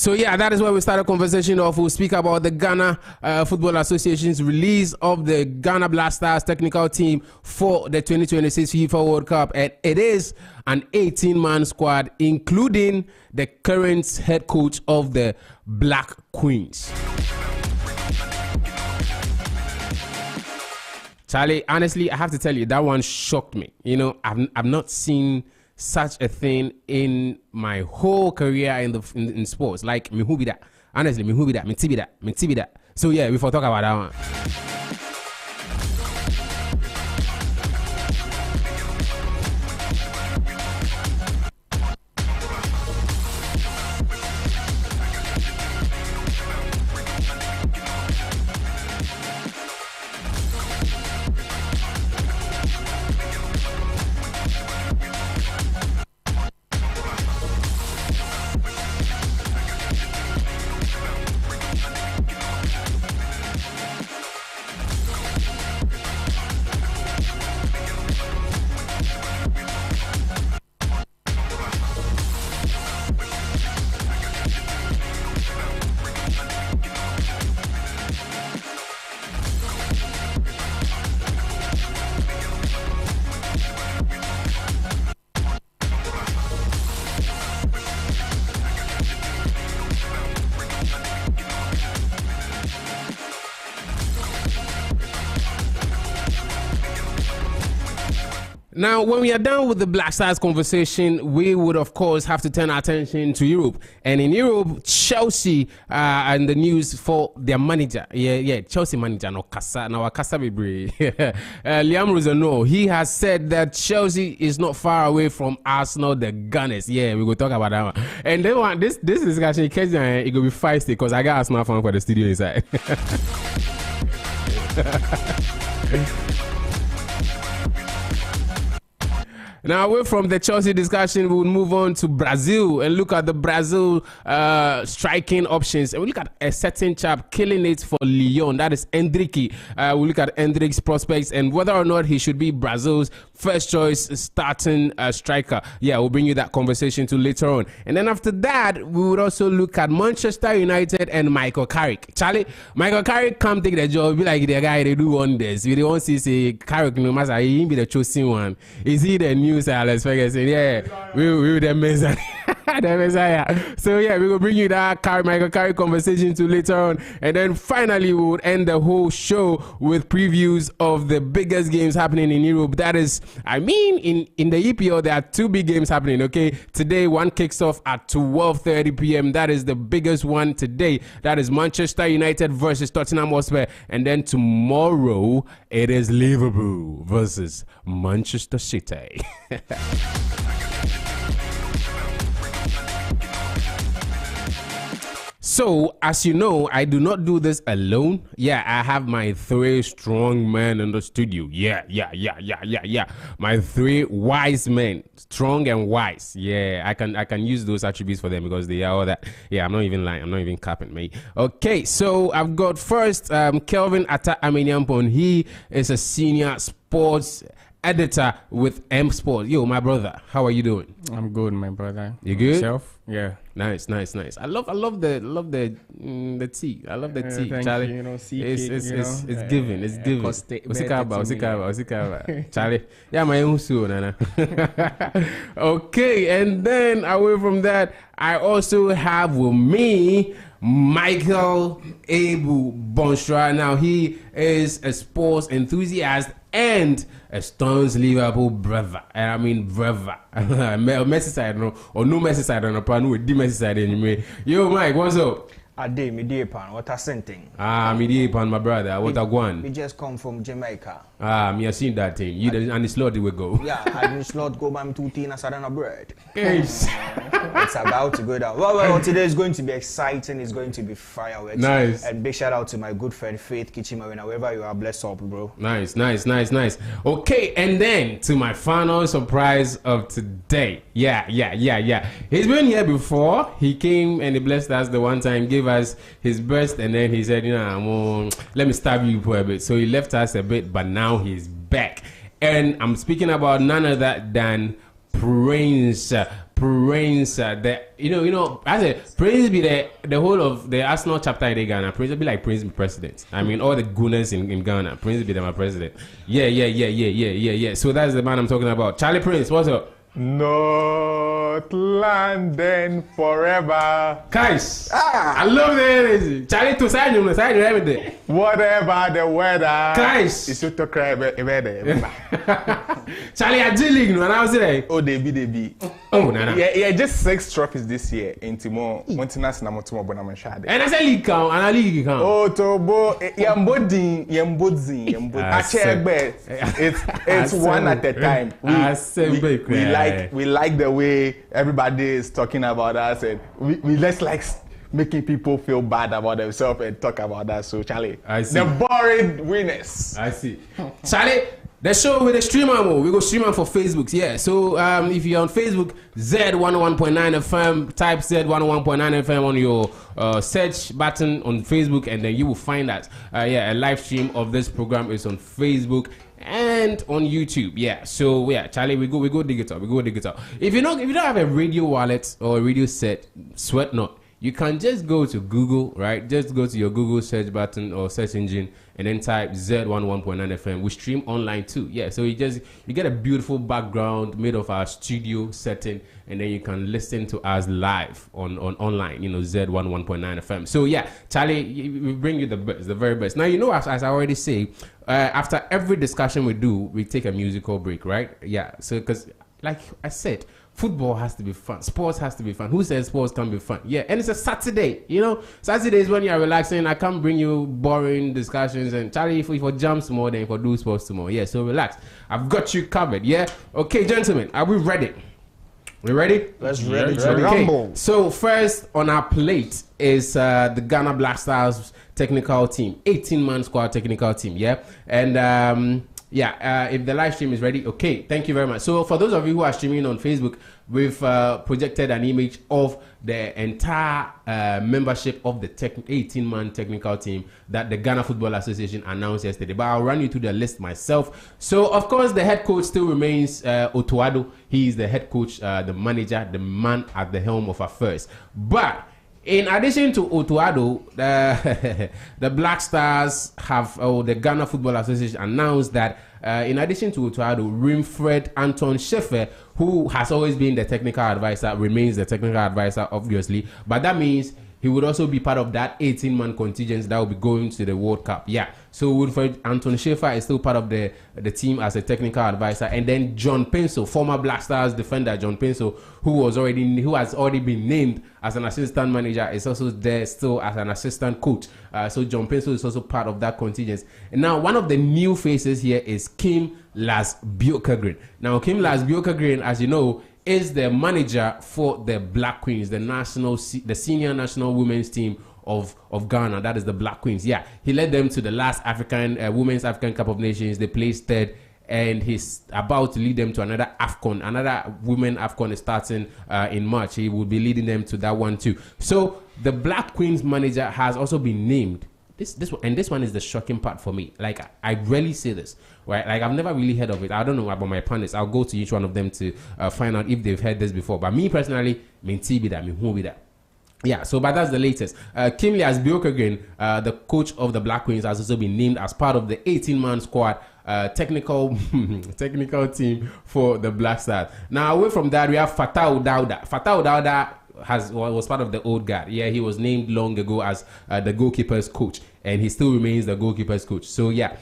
So yeah, that is where we start a conversation of. We'll speak about the Ghana Football Association's release of the Ghana Black Stars technical team for the 2026 FIFA World Cup, and it is an 18-man squad, including the current head coach of the Black Queens. Charlie, honestly, I have to tell you, that one shocked me. You know, I've not seen such a thing in my whole career in sports. Like, me who be that? Honestly, me who be that? Me be that. So yeah, before talk about that one. Now, when we are done with the Black Stars conversation, we would, of course, have to turn our attention to Europe. And in Europe, Chelsea and the news for their manager. Yeah, Chelsea manager, no Casa, now Casa Bibre. Liam Rosano, he has said that Chelsea is not far away from Arsenal, the Gunners. Yeah, we will talk about that one. And then this discussion, it will be feisty because I got Arsenal fan for the studio inside. Now, away from the Chelsea discussion, we'll move on to Brazil and look at the Brazil striking options. And we look at a certain chap killing it for Lyon. That is Endrick. We'll look at Endrick's prospects and whether or not he should be Brazil's first choice starting striker. Yeah, we'll bring you that conversation to later on. And then after that, we would also look at Manchester United and Michael Carrick. Charlie, Michael Carrick come take the job, be like the guy they do wonders. We don't want to say Carrick, no matter, he be the chosen one. Is he the new Alex Ferguson? Yeah, we the Messiah. The Messiah. So yeah, we will bring you that Michael Carrick conversation to later on, and then finally we would end the whole show with previews of the biggest games happening in Europe. That is, I mean, in the EPL there are two big games happening. Okay, today one kicks off at 12:30 p.m. That is the biggest one today. That is Manchester United versus Tottenham Hotspur, and then tomorrow it is Liverpool versus Manchester City. So, as you know, I do not do this alone. Yeah, I have my three strong men in the studio. Yeah. My three wise men, strong and wise. Yeah, I can use those attributes for them because they are all that. Yeah, I'm not even lying. I'm not even capping, mate. Okay, so I've got first Kelvin Atta Aminiampon. He is a senior sports editor with M Sport. Yo, my brother, how are you doing? I'm good, my brother. You good? Yourself? Yeah. Nice. I love the tea. I love the tea, Charlie. You know, it's giving. It's giving. Osikaba. Charlie. Yeah, my own soon, Nana. Okay, and then away from that, I also have with me Michael Abu Bonstra. Now he is a sports enthusiast and a Stones Liverpool brother. And I mean brother. Messi side no, or no Messi side on a pan with the Messi side anyway. Yo, Mike, what's up? Ade, me dear pan, what a scenting. Me dear pan, my brother. What a guan. We just come from Jamaica. Me have seen that thing. You and the slot we go. Yeah, and the slot go by 2 tea and a bread. Yes. It's about to go down. Well, today is going to be exciting. It's going to be fireworks. Nice. And big shout out to my good friend Faith Kichima, wherever you are, bless up, bro. Nice. Okay, and then to my final surprise of today. Yeah. He's been here before. He came and he blessed us the one time, gave us his best, and then he said, let me stab you for a bit. So he left us a bit, but now he's back. And I'm speaking about none other than Prince Prince, I said Prince be the whole of the Arsenal chapter in Ghana. Prince will be like Prince be president. I mean, all the gooners in Ghana. Prince will be my president. Yeah. So that's the man I'm talking about. Charlie Prince, what's up? North London forever. Guys, I love the energy. Charlie to sign you everything. Whatever the weather. Guys, it's to cry Charlie, I did league when I was there. Oh, they be. Oh, no. Yeah, just 6 trophies this year. In Timo, Montinasna Motomo Bonamashade. And I said league count, and I league count. Oh, Tobo, Yambodzi. It's one at a time. We like the way everybody is talking about us, and we just like making people feel bad about themselves and talk about that. So, Charlie, I see. The boring winners. I see. Charlie, the show with the streamer mode. We go streamer for Facebook. Yeah. So if you're on Facebook, Z101.9 FM, type Z101.9 FM on your search button on Facebook, and then you will find that. A live stream of this program is on Facebook and on YouTube. Yeah. So yeah, Charlie, we go digital. If you don't have a radio wallet or a radio set, sweat not. You can just go to Google, right? Just go to your Google search button or search engine and then type Z101.9 FM. We stream online too. Yeah, so you get a beautiful background made of our studio setting, and then you can listen to us live on online, Z101.9 FM. So yeah, Charlie, we bring you the best, the very best. Now, as I already say, after every discussion we do, we take a musical break, right? Yeah, so because like I said, football has to be fun. Sports has to be fun. Who says sports can be fun? Yeah, and it's a Saturday. Saturday is when you're relaxing. I can't bring you boring discussions. And Charlie, if we jumps more than if we do sports tomorrow. Yeah, so relax. I've got you covered. Yeah. Okay, gentlemen, are we ready? We ready? Let's ready. Okay. So first on our plate is the Ghana Black Stars technical team, 18-man squad technical team. Yeah, and. If the live stream is ready, okay, thank you very much. So for those of you who are streaming on Facebook, we've projected an image of the entire membership of the 18-man technical team that the Ghana Football Association announced yesterday. But I'll run you through the list myself. So, of course, the head coach still remains Otuado. He is the head coach, the manager, the man at the helm of affairs. But in addition to Otuado, the Black Stars the Ghana Football Association announced that in addition to Otuado, Rimfred Anton Schäfer, who has always been the technical advisor, remains the technical advisor, obviously. But that means he would also be part of that 18-man contingent that will be going to the World Cup. Yeah. So Wilfred Anton Schäfer is still part of the team as a technical advisor. And then John Penso, former Black Stars defender John Penso, who has already been named as an assistant manager, is also there still as an assistant coach. So John Penso is also part of that contingent. And now one of the new faces here is Kim Las Bjorkegren. Now Kim Las Bjorkegren, as you know, is the manager for the Black Queens, the senior national women's team of Ghana. That is the Black Queens. Yeah, he led them to the last Women's African Cup of Nations. They placed third, and he's about to lead them to another AFCON. Another Women AFCON is starting in March. He will be leading them to that one too. So the Black Queens manager has also been named. This one is the shocking part for me. Like, I rarely say this, right? Like, I've never really heard of it. I don't know about my panelists. I'll go to each one of them to find out if they've heard this before. But me personally, who be that? Yeah, so but that's the latest. Kim Las Bjorkegren, the coach of the Black Queens, has also been named as part of the 18-man squad technical team for the Black Stars. Now, away from that, we have Fatau Dauda. Fatau Dauda was part of the old guard. Yeah, he was named long ago as the goalkeeper's coach, and he still remains the goalkeeper's coach. So yeah,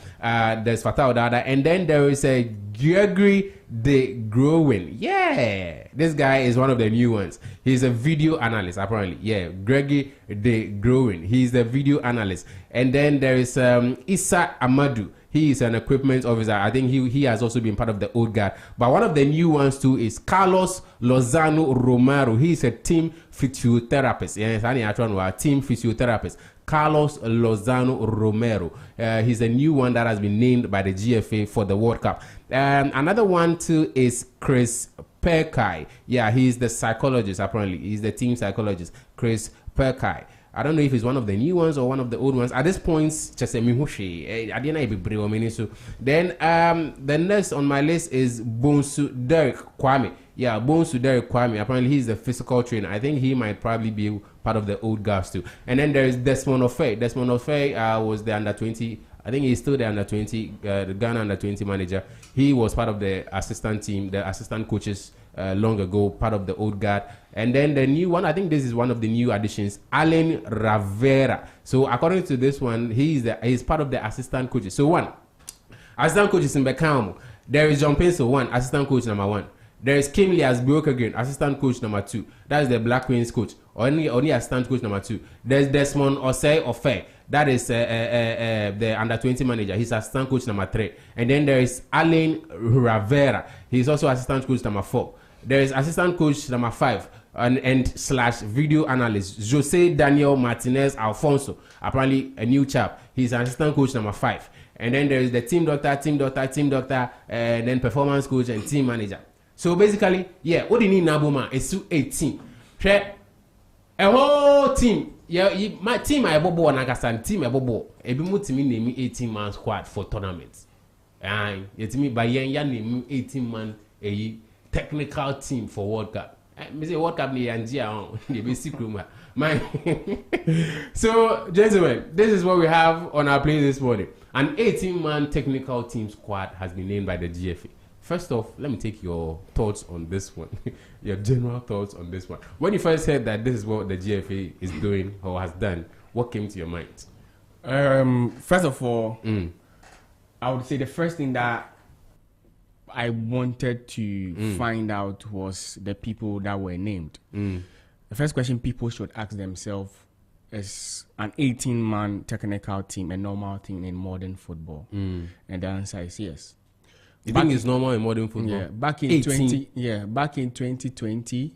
there's Fatau Dauda, and then there is a Gregory De Groen. Yeah, this guy is one of the new ones. He's a video analyst, apparently. Yeah, Gregory De Groen. He's the video analyst. And then there is Issa Amadou. He is an equipment officer. I think he has also been part of the old guard. But one of the new ones too is Carlos Lozano Romero. He is a team physiotherapist. Yes, a team physiotherapist. Carlos Lozano Romero. He's a new one that has been named by the GFA for the World Cup. Another one too is Chris Perkai. Yeah, he's the psychologist, apparently. He's the team psychologist, Chris Perkai. I don't know if it's one of the new ones or one of the old ones. At this point, just a mihushi. I didn't even so. Then the next on my list is Bonsu Derek Kwame. Yeah, Bonsu Derek Kwame. Apparently, he's a physical trainer. I think he might probably be part of the old guys too. And then there is Desmond Ofei. Desmond Ofei was the under 20. I think he's still the under 20, the Ghana under 20 manager. He was part of the assistant team, the assistant coaches long ago, part of the old guard. And then the new one, I think this is one of the new additions, Alan Ravera. So according to this one, he's part of the assistant coaches. So one, assistant coaches in Beckham. There is John Pencil, one, assistant coach number 1. There is Kim Lias Bjorkegren, assistant coach number 2. That is the Black Queens coach. Only assistant coach number 2. There's Desmond Ofei. That is the under 20 manager. He's assistant coach number 3. And then there is Alan Ravera. He's also assistant coach number 4. There is assistant coach number 5 and / video analyst Jose Daniel Martinez Alfonso. Apparently a new chap. He's assistant coach number 5. And then there is the team doctor, and then performance coach and team manager. So basically, yeah, what do you need Nabuma? It's 18. A whole team. Yeah, my team I bobo and Nagasan team I bobo. Ebi mo team name 18-man squad for tournaments. And yet me by yan name 18-man a technical team for World Cup. Me say World Cup ni Angia on the basic room. So, gentlemen, this is what we have on our plate this morning. An 18-man technical team squad has been named by the GFA. First off, let me take your thoughts on this one. Your general thoughts on this one. When you first heard that this is what the GFA is doing or has done, what came to your mind? First of all, I would say the first thing that I wanted to find out was the people that were named. The first question people should ask themselves is an 18-man technical team a normal thing in modern football? And the answer is yes. You think it's normal in modern football? Yeah, back in 2020,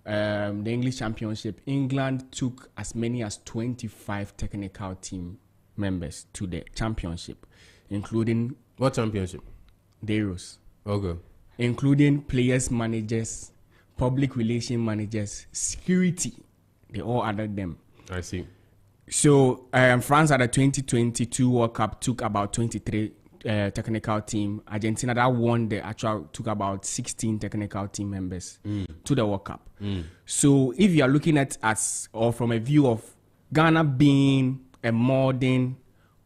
the English Championship, England took as many as 25 technical team members to the championship, including what championship? The Euros. Okay. Including players, managers, public relation managers, security. They all added them. I see. So France at the 2022 World Cup took about 23 technical team. Argentina that won the actual took about 16 technical team members to the World Cup. So if you are looking at us or from a view of Ghana being a modern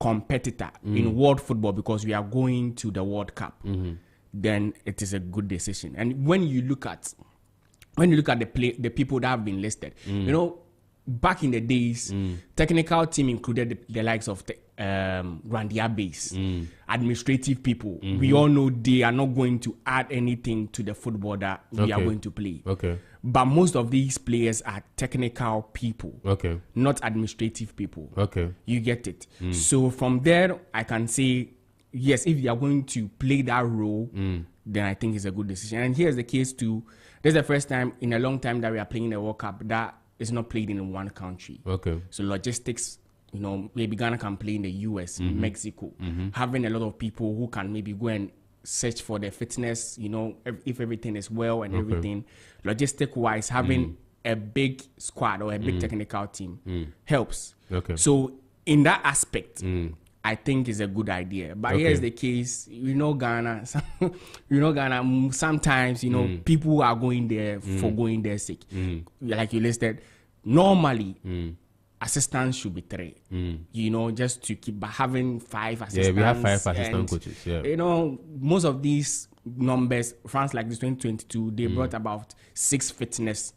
competitor in world football because we are going to the World Cup, then it is a good decision. And when you look at the people that have been listed, you know, back in the days, technical team included the likes of Randy Abbas, administrative people. We all know they are not going to add anything to the football that we are going to play. Okay. But most of these players are technical people. Okay. Not administrative people. Okay. You get it. So from there, I can say, yes, if you are going to play that role, then I think it's a good decision. And here's the case too. This is the first time in a long time that we are playing the World Cup that is not played in one country. Okay. So logistics, you know, maybe Ghana can play in the US, Mexico, having a lot of people who can maybe go and search for their fitness, you know, if everything is well and everything. Logistic wise, having a big squad or a big technical team helps. Okay. So in that aspect, I think is a good idea. But here's the case, Ghana, sometimes, people are going there for going there sake. Like you listed, normally, assistants should be 3. Just to keep, but having 5 assistants. Yeah, we have 5 assistant coaches, yeah. Most of these numbers, France like this 2022, they brought about 6 fitness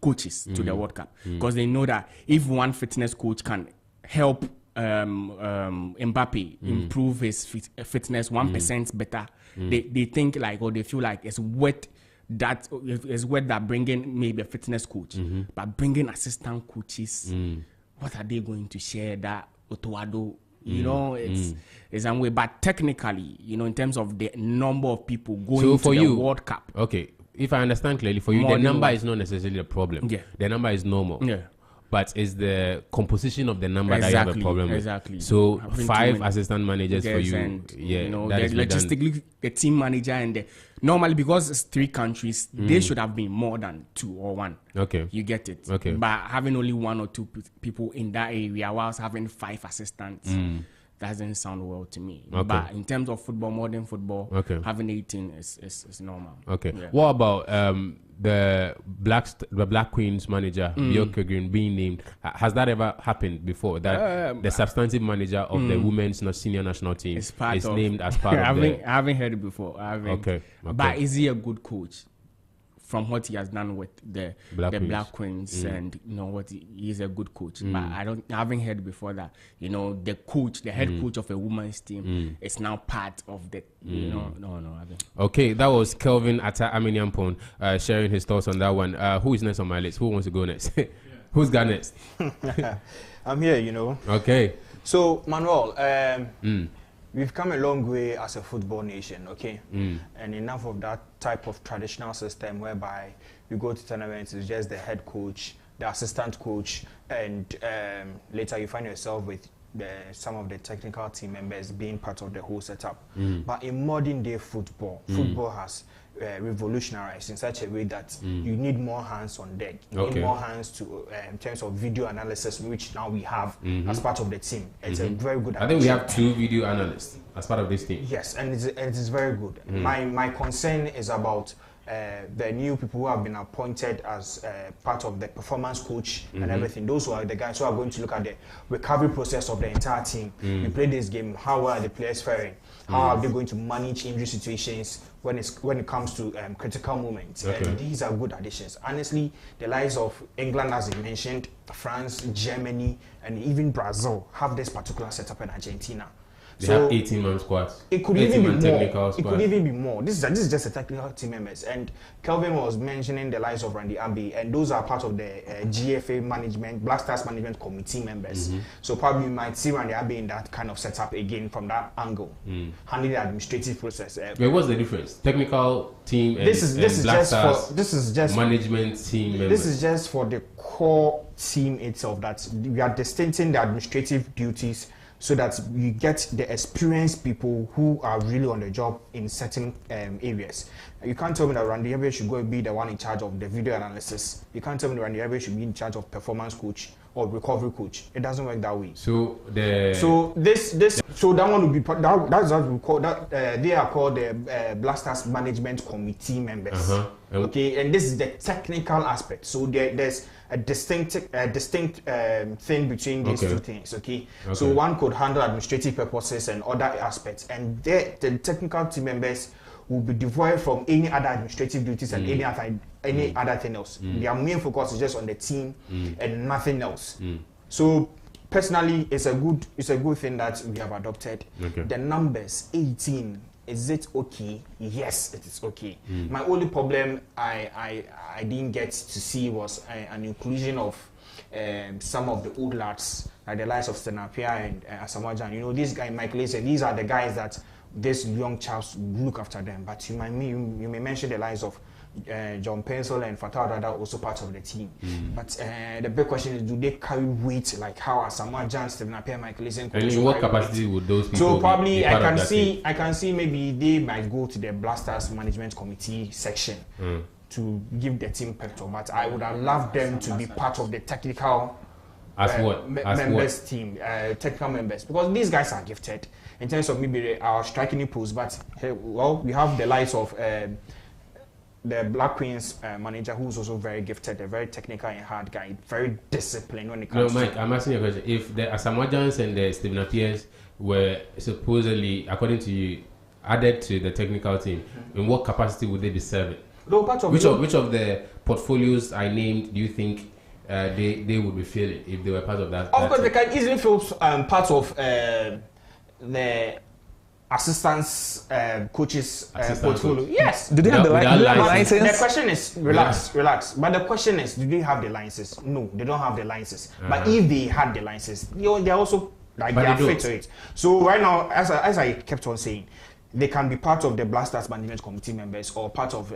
coaches to the World Cup. Because they know that if one fitness coach can help Mbappe improve his fitness 1% better, they think like, or they feel like it's worth that bringing maybe a fitness coach, but bringing assistant coaches, what are they going to share that Otoado? It's some way, but technically, in terms of the number of people going to the World Cup. Okay, if I understand clearly, for you, the number is not necessarily a problem. Yeah. The number is normal. Yeah. But it's the composition of the number that you have a problem with. Exactly. So having 5 assistant managers for you. And, the logistically, the team manager and normally because it's 3 countries, they should have been more than 2 or 1. Okay. You get it. Okay. But having only 1 or 2 people in that area whilst having 5 assistants doesn't sound well to me. Okay. But in terms of football, modern football, Okay. having 18 is normal. Okay. Yeah. What about the Black Queens manager, Bjork Green, being named? Has that ever happened before? That the substantive manager of the women's senior national team is named as part of I haven't heard it before. Okay. But is he a good coach? From what he has done with the Black Black Queens and you know what he's a good coach. But I haven't heard before that, you know, the coach, the head coach of a women's team is now part of the you know, no, I haven't. Okay, that was Kelvin Atta Aminyampon sharing his thoughts on that one. Who is next on my list? Who wants to go next? Who's got next? I'm here, you know. Okay. So, Manuel, we've come a long way as a football nation, okay? And enough of that type of traditional system whereby you go to tournaments, it's just the head coach, the assistant coach, and later you find yourself with some of the technical team members being part of the whole setup. But in modern day football, football has revolutionized in such a way that you need more hands on deck. You need more hands to in terms of video analysis, which now we have as part of the team. It's a very good. I think we have 2 video analysts as part of this team. Yes, and it is very good. My concern is about the new people who have been appointed as part of the performance coach and everything. Those who are the guys who are going to look at the recovery process of the entire team. We play this game. How are the players faring? How are they going to manage injury situations when it comes to critical moments? And these are good additions. Honestly, the likes of England, as you mentioned, France, Germany, and even Brazil have this particular setup in Argentina. They have 18-man squads. It could even be more. It could even be more. This is just a technical team members. And Kelvin was mentioning the likes of Randy Abbey, and those are part of the GFA management, Black Stars management committee members. So probably you might see Randy Abbey in that kind of setup again from that angle, handling the administrative process. Wait, what's the difference? Technical team and this is Black just Stars for this is just management team members. This is just for the core team itself. That we are distincting the administrative duties, so that you get the experienced people who are really on the job in certain areas. You can't tell me that Randy Abbey should go and be the one in charge of the video analysis. You can't tell me that Randy Abbey should be in charge of performance coach or recovery coach. It doesn't work that way. So that one would be that's what we call that. They are called the Black Stars management committee members. Okay, and this is the technical aspect. So there's a distinct thing between these 2 things. Okay, so one could handle administrative purposes and other aspects, and the technical team members will be devoid from any other administrative duties and any other thing else. Their main focus is just on the team and nothing else. So personally, it's a good thing that we have adopted. The numbers 18. Is it okay? Yes, it is okay. My only problem I didn't get to see was an inclusion of some of the old lads, like the likes of Stenapia and Asamoah Gyan. You know, this guy, Mike Lacey, these are the guys that these young chaps look after them. But you may mention the likes of John Pencil and Fatah Dada, also part of the team. But the big question is, do they carry weight like how Asamoah Gyan, Stephen Appiah, Michael Lacey? And in what capacity would those people So probably be I can see maybe they might go to the Black Stars management committee section to give the team pep talk. But I would have loved them to be part of the technical members team, technical members, because these guys are gifted in terms of maybe our striking post. But hey, well, we have the likes of the Black Queens manager, who's also very gifted, a very technical and hard guy, very disciplined when it comes to... No, Mike, I'm asking you a question. If the Asamoah Gyans and the Stephen Appiahs were supposedly, according to you, added to the technical team, in what capacity would they be serving? No, part of which of the portfolios I named do you think they would be filling if they were part of that? Of course, they can easily fill part of the assistants, coaches portfolio. Coach. Yes. Do they have the license? The question is, relax. But the question is, do they have the licenses? No, they don't have the licenses. But if they had the licenses, they're also like they are fit to it. So right now, as I kept on saying, they can be part of the Black Stars management committee members or part of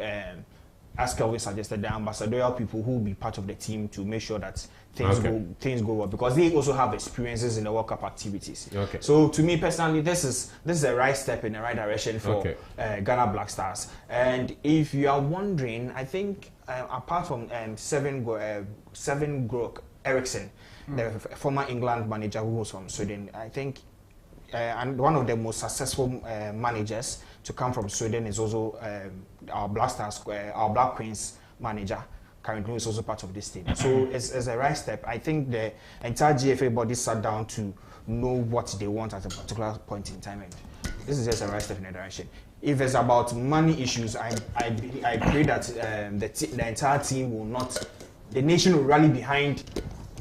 as Kelvin suggested, the ambassadorial people who will be part of the team to make sure that things go well, because they also have experiences in the World Cup activities. Okay. So to me personally, this is the right step in the right direction for Ghana Black Stars. And if you are wondering, I think apart from Seven Grok Eriksson, the former England manager who was from Sweden, I think, and one of the most successful managers to come from Sweden is also our Black Stars, our Black Queens manager. Currently is also part of this team. So it's a right step. I think the entire GFA body sat down to know what they want at a particular point in time. And this is just a right step in the direction. If it's about money issues, I pray that the entire team will not, the nation will rally behind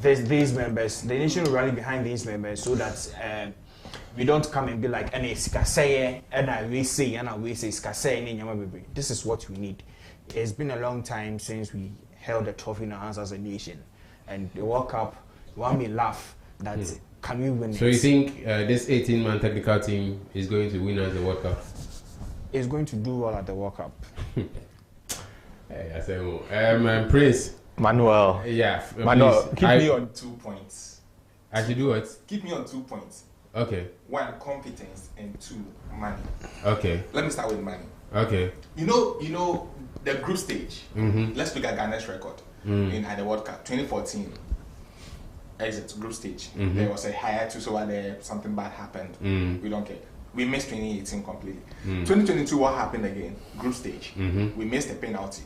these members. The nation will rally behind these members so that we don't come and be like, this is what we need. It's been a long time since we held the trophy in our hands as a nation, and the World Cup, one may laugh that can we win so it? You think this 18-man technical team is going to win at the World Cup? It's going to do well at the World Cup. Hey, I say, Prince. Manuel. Yeah. Manuel, please, keep me on 2 points. I should do what? Keep me on 2 points. Okay. 1, competence, and 2, money. Okay. Let me start with money. Okay. You know the group stage. Let's look at Ghana's record at the World Cup 2014. Exit group stage. There was a hiatus over there. Something bad happened. We don't care. We missed 2018 completely. 2022, what happened again? Group stage. We missed a penalty.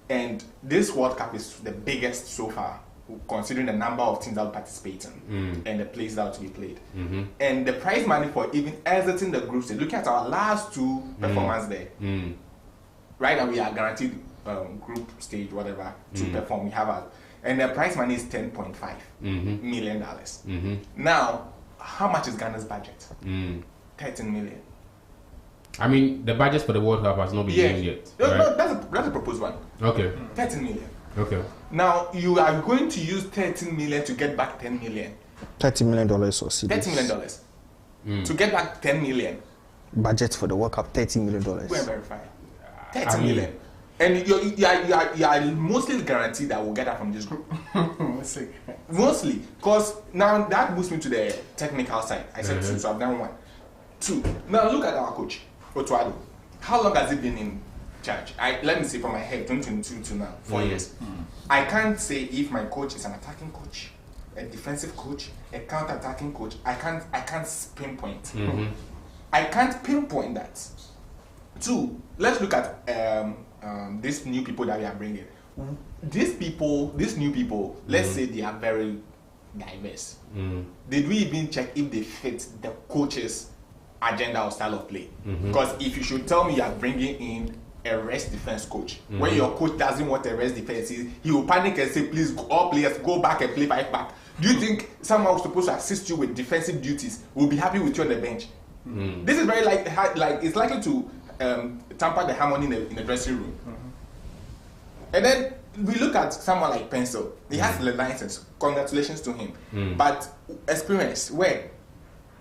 And this World Cup is the biggest so far, considering the number of teams that will participate in and the place that will be played. And the prize money for even exiting the group stage, look at our last 2 performances there. Right now we are guaranteed group stage, whatever, to perform. We have and the prize money is $10.5 million. Now, how much is Ghana's budget? 13 million. I mean, the budget for the World Cup has not been named yet. Right? No, that's a proposed one. Okay. 13 million. Okay. Now, you are going to use 13 million to get back 10 million. $30 million or cedis. $30 million. To get back 10 million. Budget for the World Cup, $30 million. Go and verify. 30 million. And you are mostly guaranteed that we'll get that from this group. Mostly. Because now that moves me to the technical side. I said 2, so I've done 1. 2. Now look at our coach, Otuado. How long has he been in charge? Let me say from my head, 2022 to now, 4 years. I can't say if my coach is an attacking coach, a defensive coach, a counter-attacking coach. I can't pinpoint. I can't pinpoint that. 2, let's look at these new people that we are bringing. These new people, let's say they are very diverse. Did we even check if they fit the coach's agenda or style of play? Because if you should tell me you are bringing in a rest defense coach, when your coach doesn't want a rest defense, he will panic and say, please, all players go back and play 5 back. Do you think someone who's supposed to assist you with defensive duties will be happy with you on the bench? This is very like it's likely to tamper the harmony in the dressing room. And then we look at someone like Pencil. He has the license. Congratulations to him. But experience, where?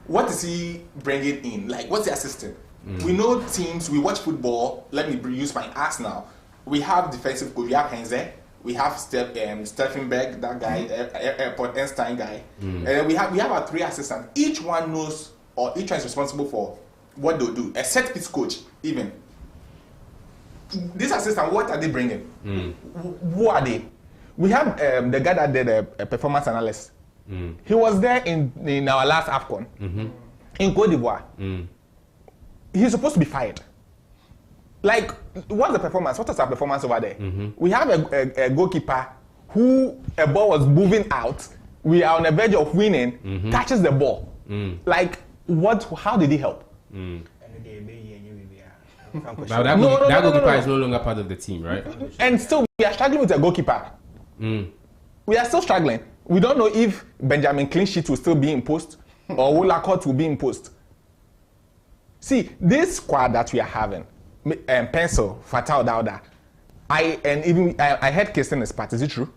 What is he bringing in? Like, what's the assistant? We know teams, we watch football. Let me use my ass now. We have defensive coach. We have Henze. We have Steffenberg, that guy, Airport Einstein guy. And then we have our 3 assistants. Each one knows, or each one is responsible for what they'll do. A set piece coach, even. This assistant, what are they bringing? Who are they? We have the guy that did a performance analysis. He was there in our last AFCON in Cote d'Ivoire. He's supposed to be fired. Like, what's the performance? What is our performance over there? We have a goalkeeper who a ball was moving out. We are on the verge of winning, touches the ball. Like, what? How did he help? Now that goalkeeper is no longer part of the team, right? And still, we are struggling with a goalkeeper. We are still struggling. We don't know if Benjamin Cleansheet will still be in post or Woolacott will be in post. See, this squad that we are having, Pencil, Fatal Dauda, I heard Kingston is part. Is it true?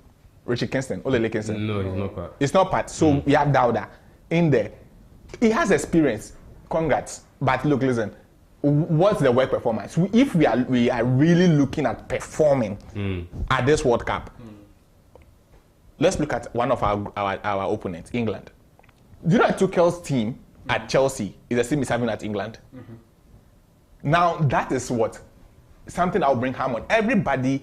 Richard Kingston, Olele Kingston. No, he's not part. It's not part. So we have Dauda in there. He has experience. Congrats. But look, listen. what's the work performance? If we are really looking at performing at this World Cup, let's look at one of our opponents, England. Do you know Tuchel's team at Chelsea is the same as having at England? Now that is what something I'll bring harm on. Everybody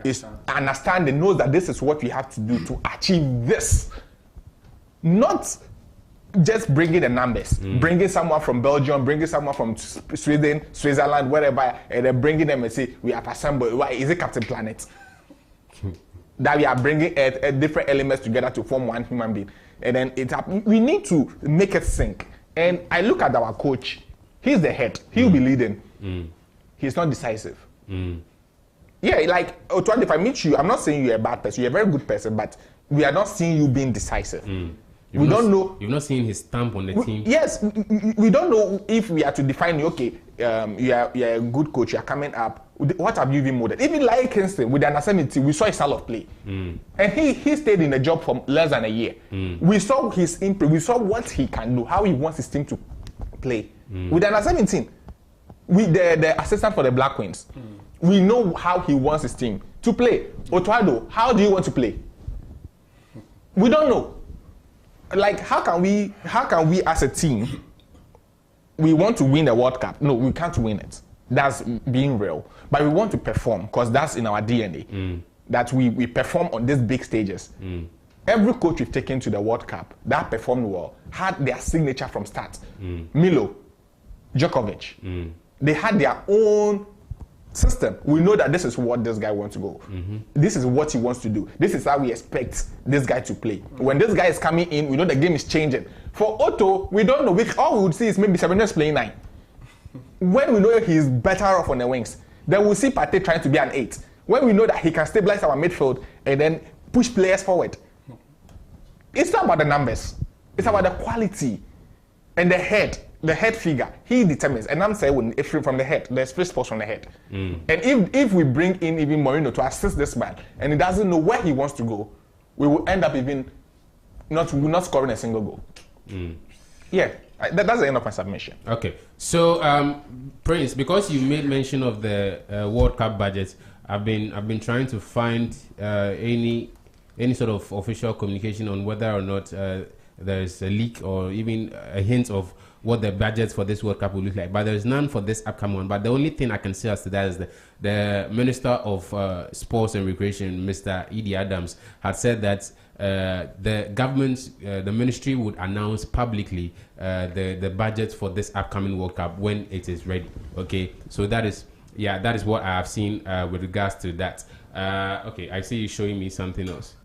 is understanding, knows that this is what we have to do to achieve this. Not just bringing the numbers, bringing someone from Belgium, bringing someone from Sweden, Switzerland, wherever, and then bringing them and say, we have assembled. Why is it Captain Planet? That we are bringing different elements together to form one human being. And then we need to make it sink. And I look at our coach. He's the head. He'll be leading. He's not decisive. Yeah, like, Otwan, if I meet you, I'm not saying you're a bad person. You're a very good person, but we are not seeing you being decisive. We don't know. You've not seen his stamp on the team. Yes, we don't know if we are to define you. Okay, you're a good coach. You're coming up. What have you even modeled? Even like Kingston with the under-17, we saw his style of play, and he stayed in the job for less than a year. We saw his input. We saw what he can do, how he wants his team to play. With the under-17, with the assistant for the Black Queens, we know how he wants his team to play. Otuado, how do you want to play? We don't know. Like, how can we as a team, we want to win the World Cup? No, we can't win it. That's being real. But we want to perform, because that's in our DNA. That we perform on these big stages. Every coach we've taken to the World Cup that performed well had their signature from start. Milo, Djokovic, they had their own system. We know that this is what this guy wants to go. This is what he wants to do. This is how we expect this guy to play. When this guy is coming in, we know the game is changing. For Otto, we don't know. All we would see is maybe Sabrina's playing 9. When we know he's better off on the wings, then we'll see Partey trying to be an 8. When we know that he can stabilize our midfield and then push players forward. It's not about the numbers. It's about the quality and the head. The head figure, he determines. And I'm saying if from the head, there's first post from the head. And if we bring in even Mourinho to assist this man, and he doesn't know where he wants to go, we will end up even not scoring a single goal. Yeah, that's the end of my submission. Okay, so Prince, because you made mention of the World Cup budget, I've been trying to find any sort of official communication on whether or not there is a leak or even a hint of what the budget for this World Cup will look like, but there's none for this upcoming one. But the only thing I can say as to that is the Minister of Sports and Recreation, Mr. Edie Adams, had said that the government, the ministry would announce publicly the budget for this upcoming World Cup when it is ready. Okay, so that is what I have seen with regards to that. Okay, I see you showing me something else.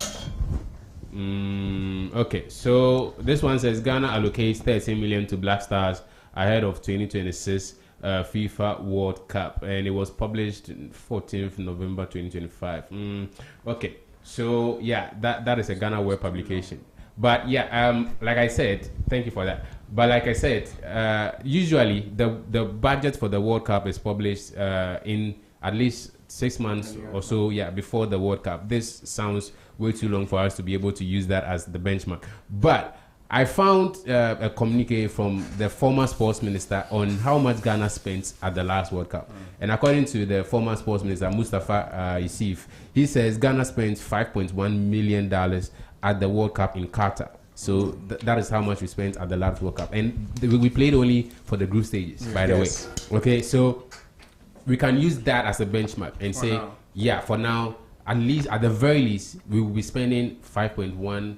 Okay, so this one says Ghana allocates 13 million to Black Stars ahead of 2026 FIFA World Cup, and it was published 14th November 2025. Okay, so yeah, that is a Ghana Web publication. But yeah, like I said, thank you for that. But like I said, usually the budget for the World Cup is published in at least 6 months or so, before the World Cup. This sounds way too long for us to be able to use that as the benchmark. But I found a communique from the former sports minister on how much Ghana spent at the last World Cup. And according to the former sports minister, Mustafa Yusuf, he says Ghana spent $5.1 million at the World Cup in Qatar. So that is how much we spent at the last World Cup. And we played only for the group stages, by the way. Okay, so we can use that as a benchmark and say, for now, at the very least, we will be spending 5.1,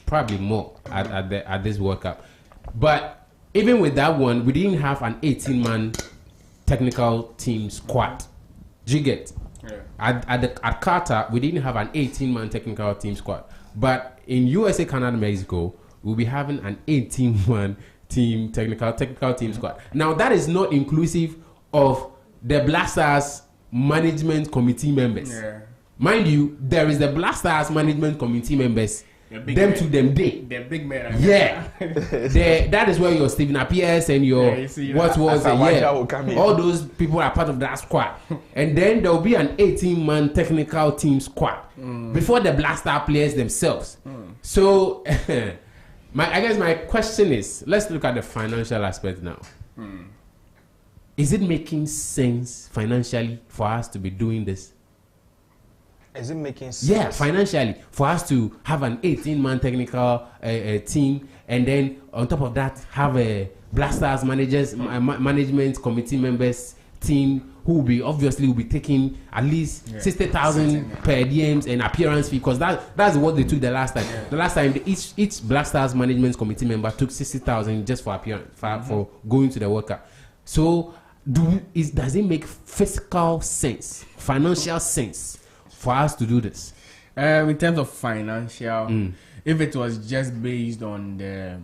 probably more at this World Cup. But even with that one, we didn't have an 18-man technical team squad. Do you get? Yeah. At Qatar, we didn't have an 18-man technical team squad. But in USA, Canada, Mexico, we'll be having an 18-man team technical team squad. Now that is not inclusive of the Black Stars management committee members. Yeah. Mind you, there is the Black Stars management committee members. Them men. To them day. They're big men. Yeah. That is where your Stephen Appiers and your all those people are part of that squad. And then there will be an 18-man technical team squad before the Black Star players themselves. So I guess my question is, let's look at the financial aspect now. is it making sense financially for us to be doing this? Is it making sense? Yeah, financially, for us to have an 18-man technical team, and then on top of that, have a Blasters management committee members team who will be obviously taking at least 60,000 per diems and appearance fee, because that's what they took the last time. The last time each Blasters management committee member took 60,000 just for appearance for going to the World Cup. So does it make fiscal sense, financial sense for us to do this? In terms of financial, if it was just based on the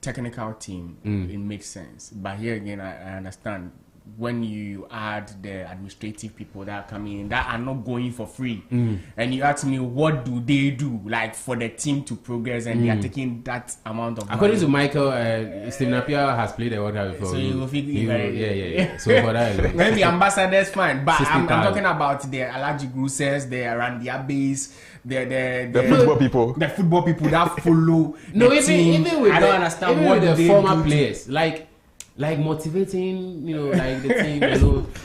technical team, it makes sense. But here again, I understand when you add the administrative people that are coming in that are not going for free, and you ask me what do they do like for the team to progress, and they are taking that amount of according money. to Michael, Steve Napier has played the World Cup before. So you will figure yeah. So for that, maybe ambassadors fine, but I'm talking about the Alaji Gruses, the Randy Abbas, the football people, the football people that follow. No, the team. even with I don't understand even what with the they former do players like motivating, like the team.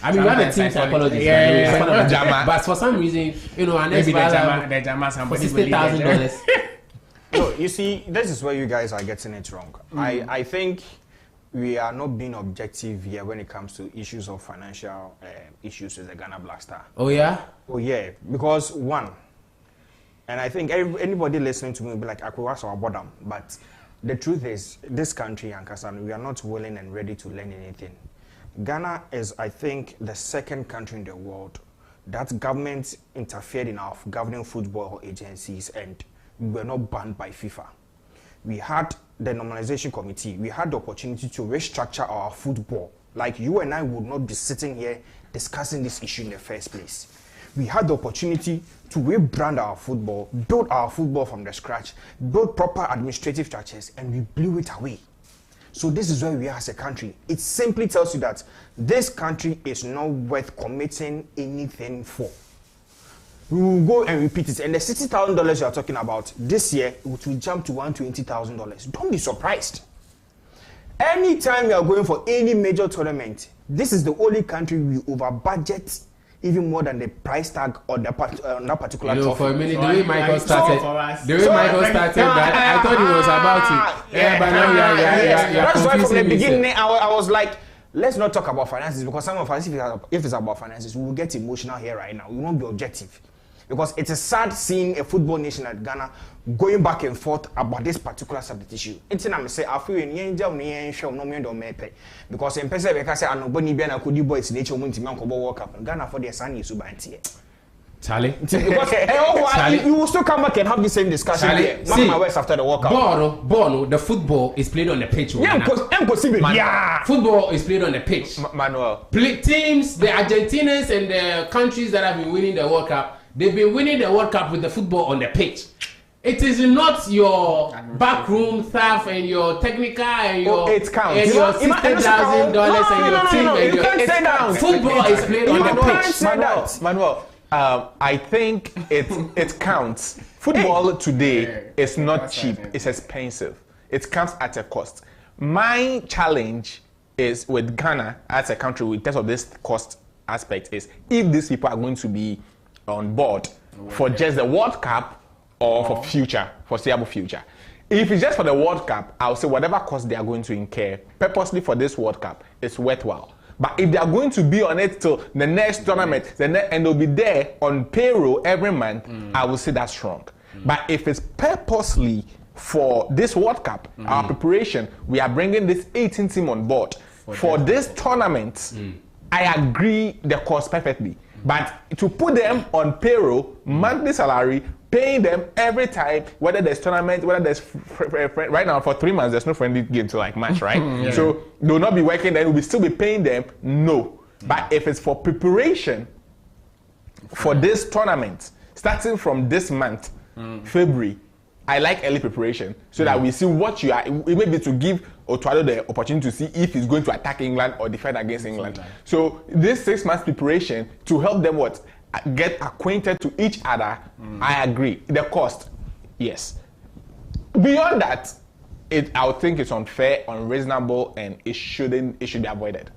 I mean, we have a team psychologist, but for some reason, our next maybe the Jama for $60,000. No, you see, this is where you guys are getting it wrong. I think we are not being objective here when it comes to issues of financial issues with the Ghana Black Star. Oh yeah? Oh yeah, because one, and I think anybody listening to me will be like, "What's our bottom?" But the truth is, this country, Ankasa, we are not willing and ready to learn anything. Ghana is, I think, the second country in the world that government interfered in our governing football agencies, and we were not banned by FIFA. We had the normalization committee. We had the opportunity to restructure our football. Like you and I would not be sitting here discussing this issue in the first place. We had the opportunity to rebrand our football, build our football from the scratch, build proper administrative structures, and we blew it away. So this is where we are as a country. It simply tells you that this country is not worth committing anything for. We will go and repeat it. And the $60,000 you are talking about this year, it will jump to $120,000. Don't be surprised. Anytime you are going for any major tournament, this is the only country we over budget even more than the price tag on that particular trophy. For a minute, the way Michael started that, I thought he was about to. But now that's why from the beginning I was like, let's not talk about finances, because some of us, if it's about finances, we will get emotional here right now. We won't be objective. Because it is sad seeing a football nation like Ghana going back and forth about this particular subject issue. It's not say I feel in Yenja show no me do mepe. Because in person we can say anobody be na kudi boys nature mun ti man ko World Cup. Ghana for the sun is bantie. Charlie. Because you will still come back and have the same discussion here. Mark my words after the World Cup. Bono, the football is played on the pitch. Impossible. Yeah. Football is played on the pitch. Manuel. Teams, the Argentinians and the countries that have been winning the World Cup, they've been winning the World Cup with the football on the pitch. It is not your backroom staff and your technical and your it counts. And your $60,000 and your team and your. Can't say that. Football is played on the pitch. Manuel, I think it counts. Football today is not cheap. It's expensive. It comes at a cost. My challenge is with Ghana as a country, in terms of this cost aspect, is if these people are going to be on board for just the World Cup or for foreseeable future. If it's just for the World Cup, I'll say whatever cost they are going to incur purposely for this World Cup is worthwhile. But if they are going to be on it till the next tournament, and they'll be there on payroll every month, I will say that's wrong. But if it's purposely for this World Cup, our preparation, we are bringing this 18 team on board for this tournament, I agree the cost perfectly. But to put them on payroll, monthly salary, paying them every time, whether there's tournament, whether there's right now for 3 months, there's no friendly game to like match, right? So they will not be working, then we'll still be paying them. No. But if it's for preparation for this tournament, starting from this month, February, I like early preparation so that we see what you are. It may be to give Otuado the opportunity to see if he's going to attack England or defend against England. So this 6 months preparation to help them get acquainted to each other. I agree. The cost, yes. Beyond that, I would think it's unfair, unreasonable, and it should be avoided.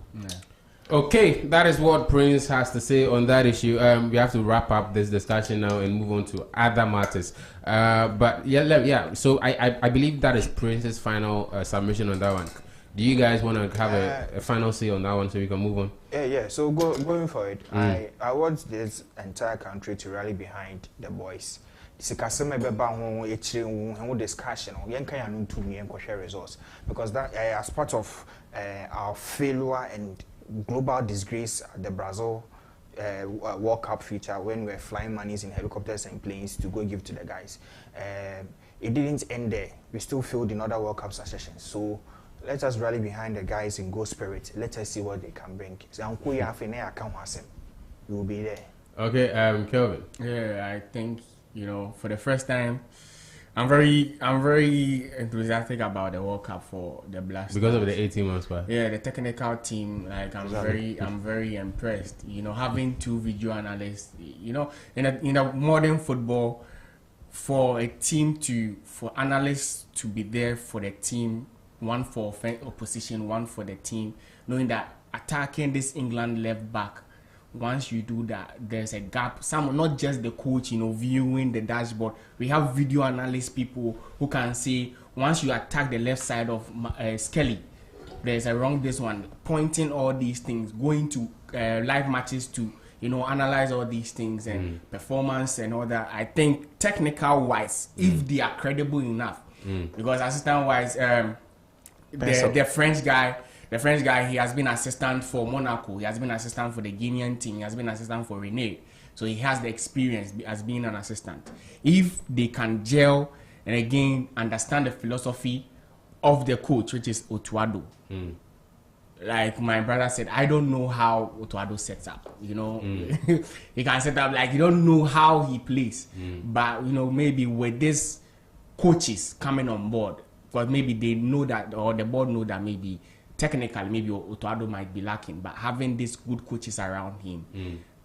Okay, that is what Prince has to say on that issue. We have to wrap up this discussion now and move on to other matters. But yeah. So I believe that is Prince's final submission on that one. Do you guys want to have a final say on that one so we can move on? Yeah. So going forward, I want this entire country to rally behind the boys. Discussion results because that as part of our failure and global disgrace at the Brazil World Cup feature when we were flying monies in helicopters and planes to go give to the guys. It didn't end there. We still failed in other World Cup sessions. So let us rally behind the guys in good spirit. Let us see what they can bring. We will be there. Okay, Kelvin. Yeah, I think, you know, for the first time, I'm very enthusiastic about the World Cup for the Blasters because of the 18 months back. Yeah, the technical team, like I'm very impressed. You know, having 2 video analysts. You know, in a modern football, for analysts to be there for the team, one for opposition, one for the team, knowing that attacking this England left back. Once you do that, there's a gap. Some, not just the coach, you know, viewing the dashboard. We have video analyst people who can say, once you attack the left side of Skelly, there's a wrong this one, pointing all these things, going to live matches to, you know, analyze all these things and performance and all that. I think technical-wise, if they are credible enough, because assistant-wise, the French guy, he has been assistant for Monaco. He has been assistant for the Guinean team. He has been assistant for Rennes. So he has the experience as being an assistant. If they can gel and again understand the philosophy of the coach, which is Otuado. Like my brother said, I don't know how Otuado sets up. You know, he can set up like you don't know how he plays. But you know, maybe with these coaches coming on board, because maybe they know that, or the board know that maybe technically maybe Otuado might be lacking, but having these good coaches around him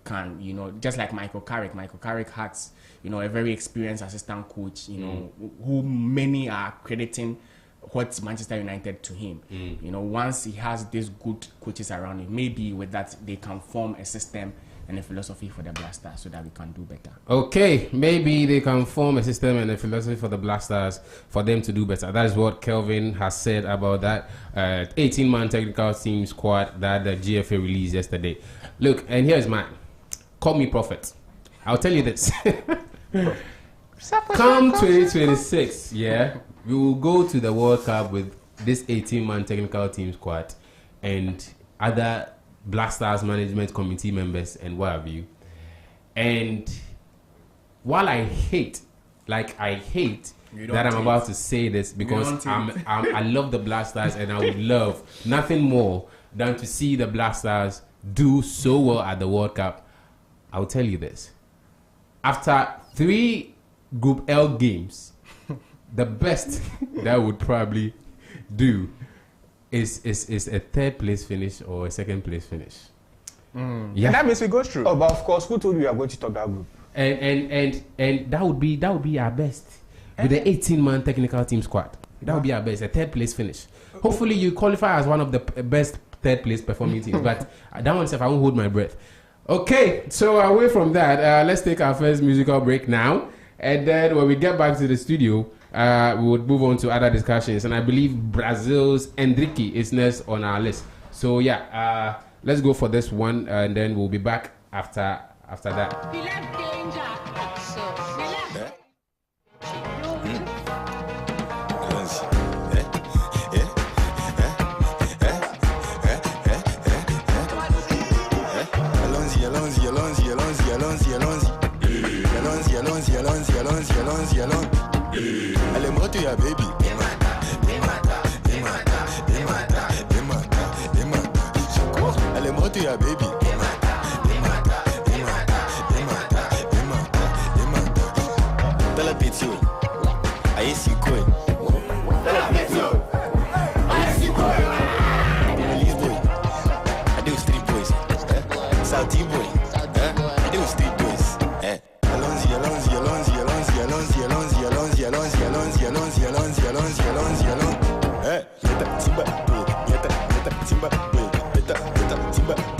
can, you know, just like Michael Carrick has, you know, a very experienced assistant coach, you know, who many are crediting what's Manchester United to him. You know, once he has these good coaches around him, maybe with that they can form a system and a philosophy for the Blasters so that we can do better. Okay, maybe they can form a system and a philosophy for the Blasters for them to do better. That is what Kelvin has said about that 18-man technical team squad that the GFA released yesterday. Look, and here's mine. Call me prophet. I'll tell you this. Come 2026, yeah, we will go to the World Cup with this 18-man technical team squad and other Blasters management committee members and what have you. And while I hate that I'm about to say this because I love the Blasters and I would love nothing more than to see the Blasters do so well at the World Cup, I'll tell you this. After 3 Group L games, the best that I would probably do is a 3rd place finish or a 2nd place finish. Yeah, and that means we go through. Oh, but of course, who told you are going to top that group? And that would be our best with the 18-man technical team squad. That would be our best, a 3rd place finish. Hopefully, you qualify as one of the best 3rd place performing teams. But that one, I won't hold my breath. Okay, so away from that, let's take our first musical break now, and then when we get back to the studio, we would move on to other discussions, and I believe Brazil's Endrique is next on our list. So yeah, let's go for this one, and then we'll be back after that. We left danger, so we left. Elle moto ya baby. Elle moto ya baby. Tell a bit you. I see coin. Tell a bit you. I see coin. Police boy. I do street boys. Salty boy. I do street boys. Timba,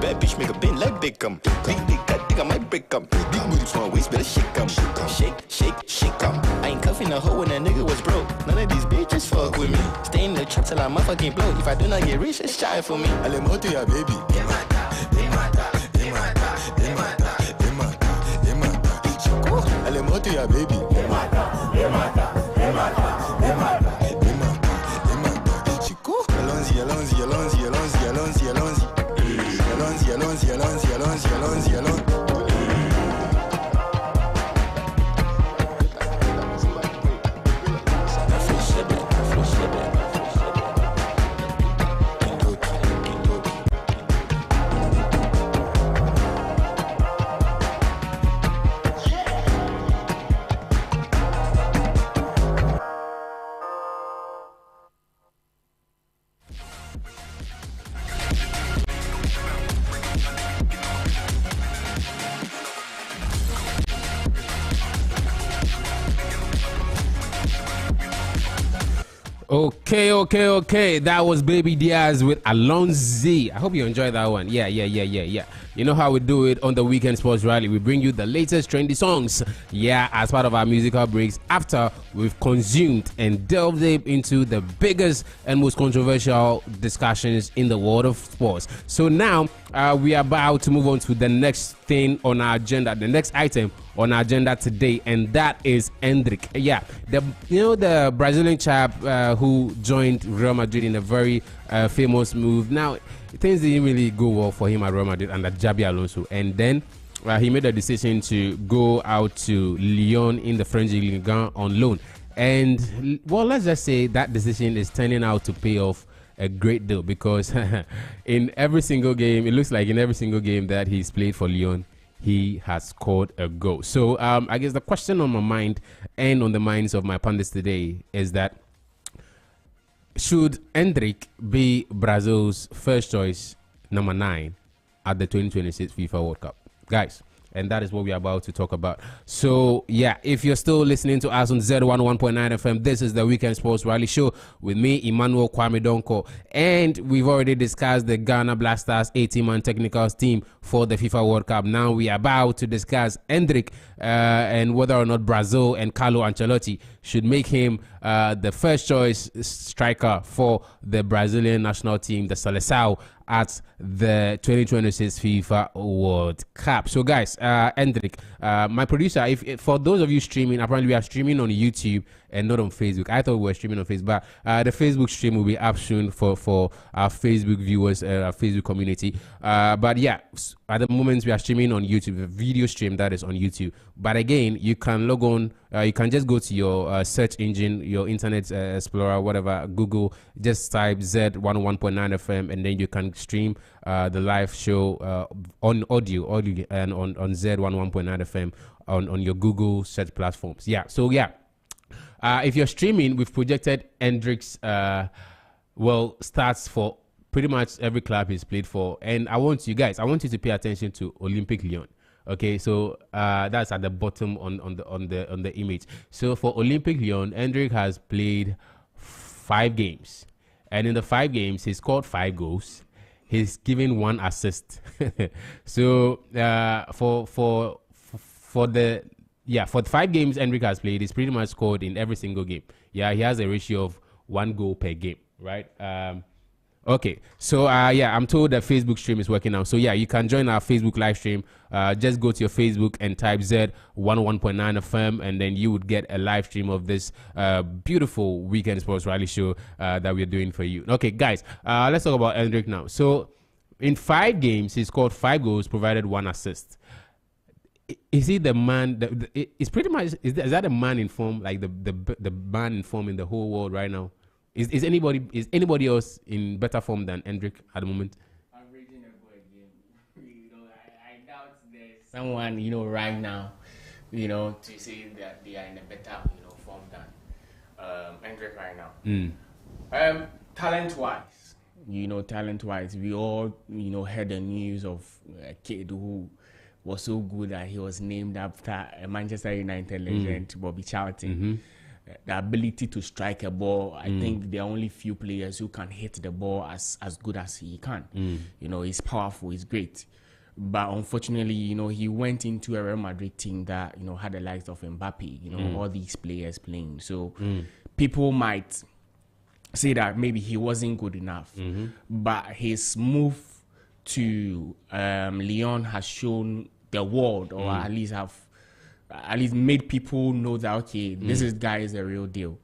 Bad bitch make a bend like Beckham. Big got dick, I might break 'em. Big booty from waist, better shake 'em. Shake 'em. I ain't cuffing a hoe when a nigga was broke. None of these bitches fuck with me. Stay in the trap till I motherfucking blow. If I do not get rich, it's shy for me. Ale moto ya baby. Ale moto ya baby. Okay. That was Baby Diaz with Alonzi. I hope you enjoyed that one. Yeah. You know how we do it on the Weekend Sports Rally. We bring you the latest trendy songs. Yeah, as part of our musical breaks after we've consumed and delved deep into the biggest and most controversial discussions in the world of sports. So now we are about to move on to the next thing on our agenda, the next item on our agenda today, and that is Endrick. Yeah, the Brazilian chap who joined Real Madrid in a very famous move. Now, things didn't really go well for him at Real Madrid under Xabi Alonso, and then he made a decision to go out to Lyon in the French Ligue 1 on loan. And, well, let's just say that decision is turning out to pay off a great deal, because in every single game, it looks like in every single game that he's played for Lyon, he has scored a goal. So I guess the question on my mind and on the minds of my pundits today is that, should Endrick be Brazil's first choice number 9 at the 2026 FIFA World Cup? Guys, and that is what we're about to talk about. So, yeah, if you're still listening to us on Z101.9 FM, this is the Weekend Sports Rally Show with me, Emmanuel Kwame Donko. And we've already discussed the Ghana Black Stars 18-man technicals team for the FIFA World Cup. Now we are about to discuss Endrick and whether or not Brazil and Carlo Ancelotti should make him the first choice striker for the Brazilian national team, the Seleção, at the 2026 FIFA World Cup. So, guys, Endrick, my producer, if for those of you streaming, apparently we are streaming on YouTube and not on Facebook. I thought we were streaming on Facebook, but the Facebook stream will be up soon for our Facebook viewers, our Facebook community. But yeah, at the moment we are streaming on YouTube, a video stream that is on YouTube. But again, you can log on, you can just go to your search engine, your Internet Explorer, whatever, Google, just type Z101.9 FM, and then you can stream the live show on audio and on Z101.9 FM on your Google search platforms. Yeah, so yeah. If you're streaming, we've projected Endrick's stats for pretty much every club he's played for, and I want you to pay attention to Olympique Lyon. Okay, so that's at the bottom on the image. So for Olympique Lyon, Endrick has played 5 games, and in the 5 games, he scored 5 goals. He's given 1 assist. So for the 5 games Endrick has played, he's pretty much scored in every single game. Yeah, he has a ratio of 1 goal per game, right? Okay, so I'm told that Facebook stream is working now. So yeah, you can join our Facebook live stream. Just go to your Facebook and type Z101.9 FM, and then you would get a live stream of this beautiful Weekend Sports Rally Show that we're doing for you. Okay, guys, let's talk about Endrick now. So in 5 games, he scored 5 goals, provided 1 assist. Is he the man? It's pretty much. Is that a man in form, like the man in form in the whole world right now? Is anybody else in better form than Endrick at the moment? Averaging a goal again. I doubt there's someone right now, to say that they are in a better form than Endrick right now. Talent-wise, we all heard the news of a kid who was so good that he was named after a Manchester United legend, Bobby Charlton. the ability to strike a ball. I think there are only few players who can hit the ball as good as he can. You know, he's powerful, he's great. But unfortunately, you know, he went into a Real Madrid team that, you know, had the likes of Mbappe, you know, all these players playing. So people might say that maybe he wasn't good enough. But his move to Lyon has shown the world, or at least made people know that, okay, this guy is a real deal.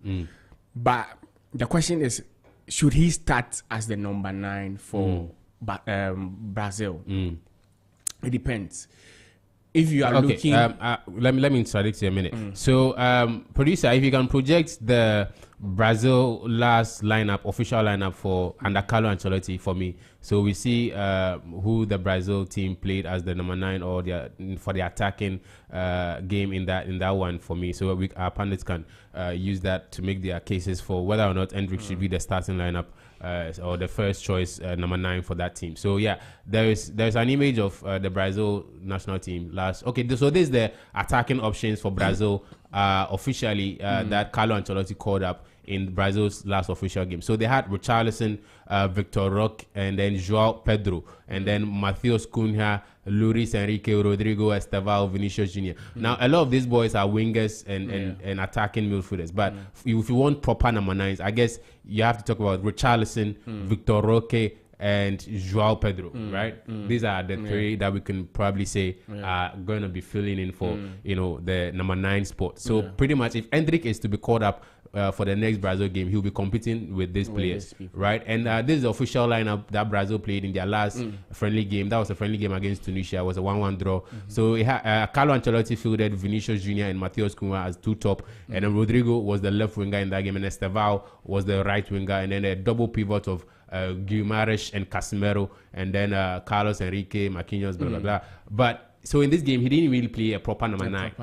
But the question is, should he start as the number 9 for Brazil? It depends. If you are looking, let me interrupt you a minute. So, producer, if you can project the Brazil last lineup, official lineup for under Carlo Ancelotti for me, so we see who the Brazil team played as the number 9 or for the attacking game in that one for me. So our pundits can use that to make their cases for whether or not Endrick should be the starting lineup. Or the first choice number 9 for that team. So yeah, there's an image of the Brazil national team last. Okay, so this is the attacking options for Brazil officially that Carlo Ancelotti called up in Brazil's last official game. So they had Richarlison, Victor Roque, and then João Pedro, and then Matheus Cunha, Luis Enrique, Rodrigo Estevao, Vinicius Junior. Now a lot of these boys are wingers and attacking midfielders, but if you want proper number 9s, I guess you have to talk about Richarlison, Victor Roque, and João Pedro, right? These are the 3 that we can probably say are going to be filling in for you know, the number 9 spot. So pretty much, if Endrick is to be called up for the next Brazil game, he'll be competing with these players, right? And this is the official lineup that Brazil played in their last friendly game. That was a friendly game against Tunisia. It was a 1-1 draw. So it had, Carlo Ancelotti fielded Vinicius Junior and Matheus Cunha as 2 top, and then Rodrigo was the left winger in that game, and Estevao was the right winger, and then a double pivot of Guimarães and Casemiro, and then Carlos Enrique, Marquinhos, blah blah blah. But so in this game, he didn't really play a proper number 9.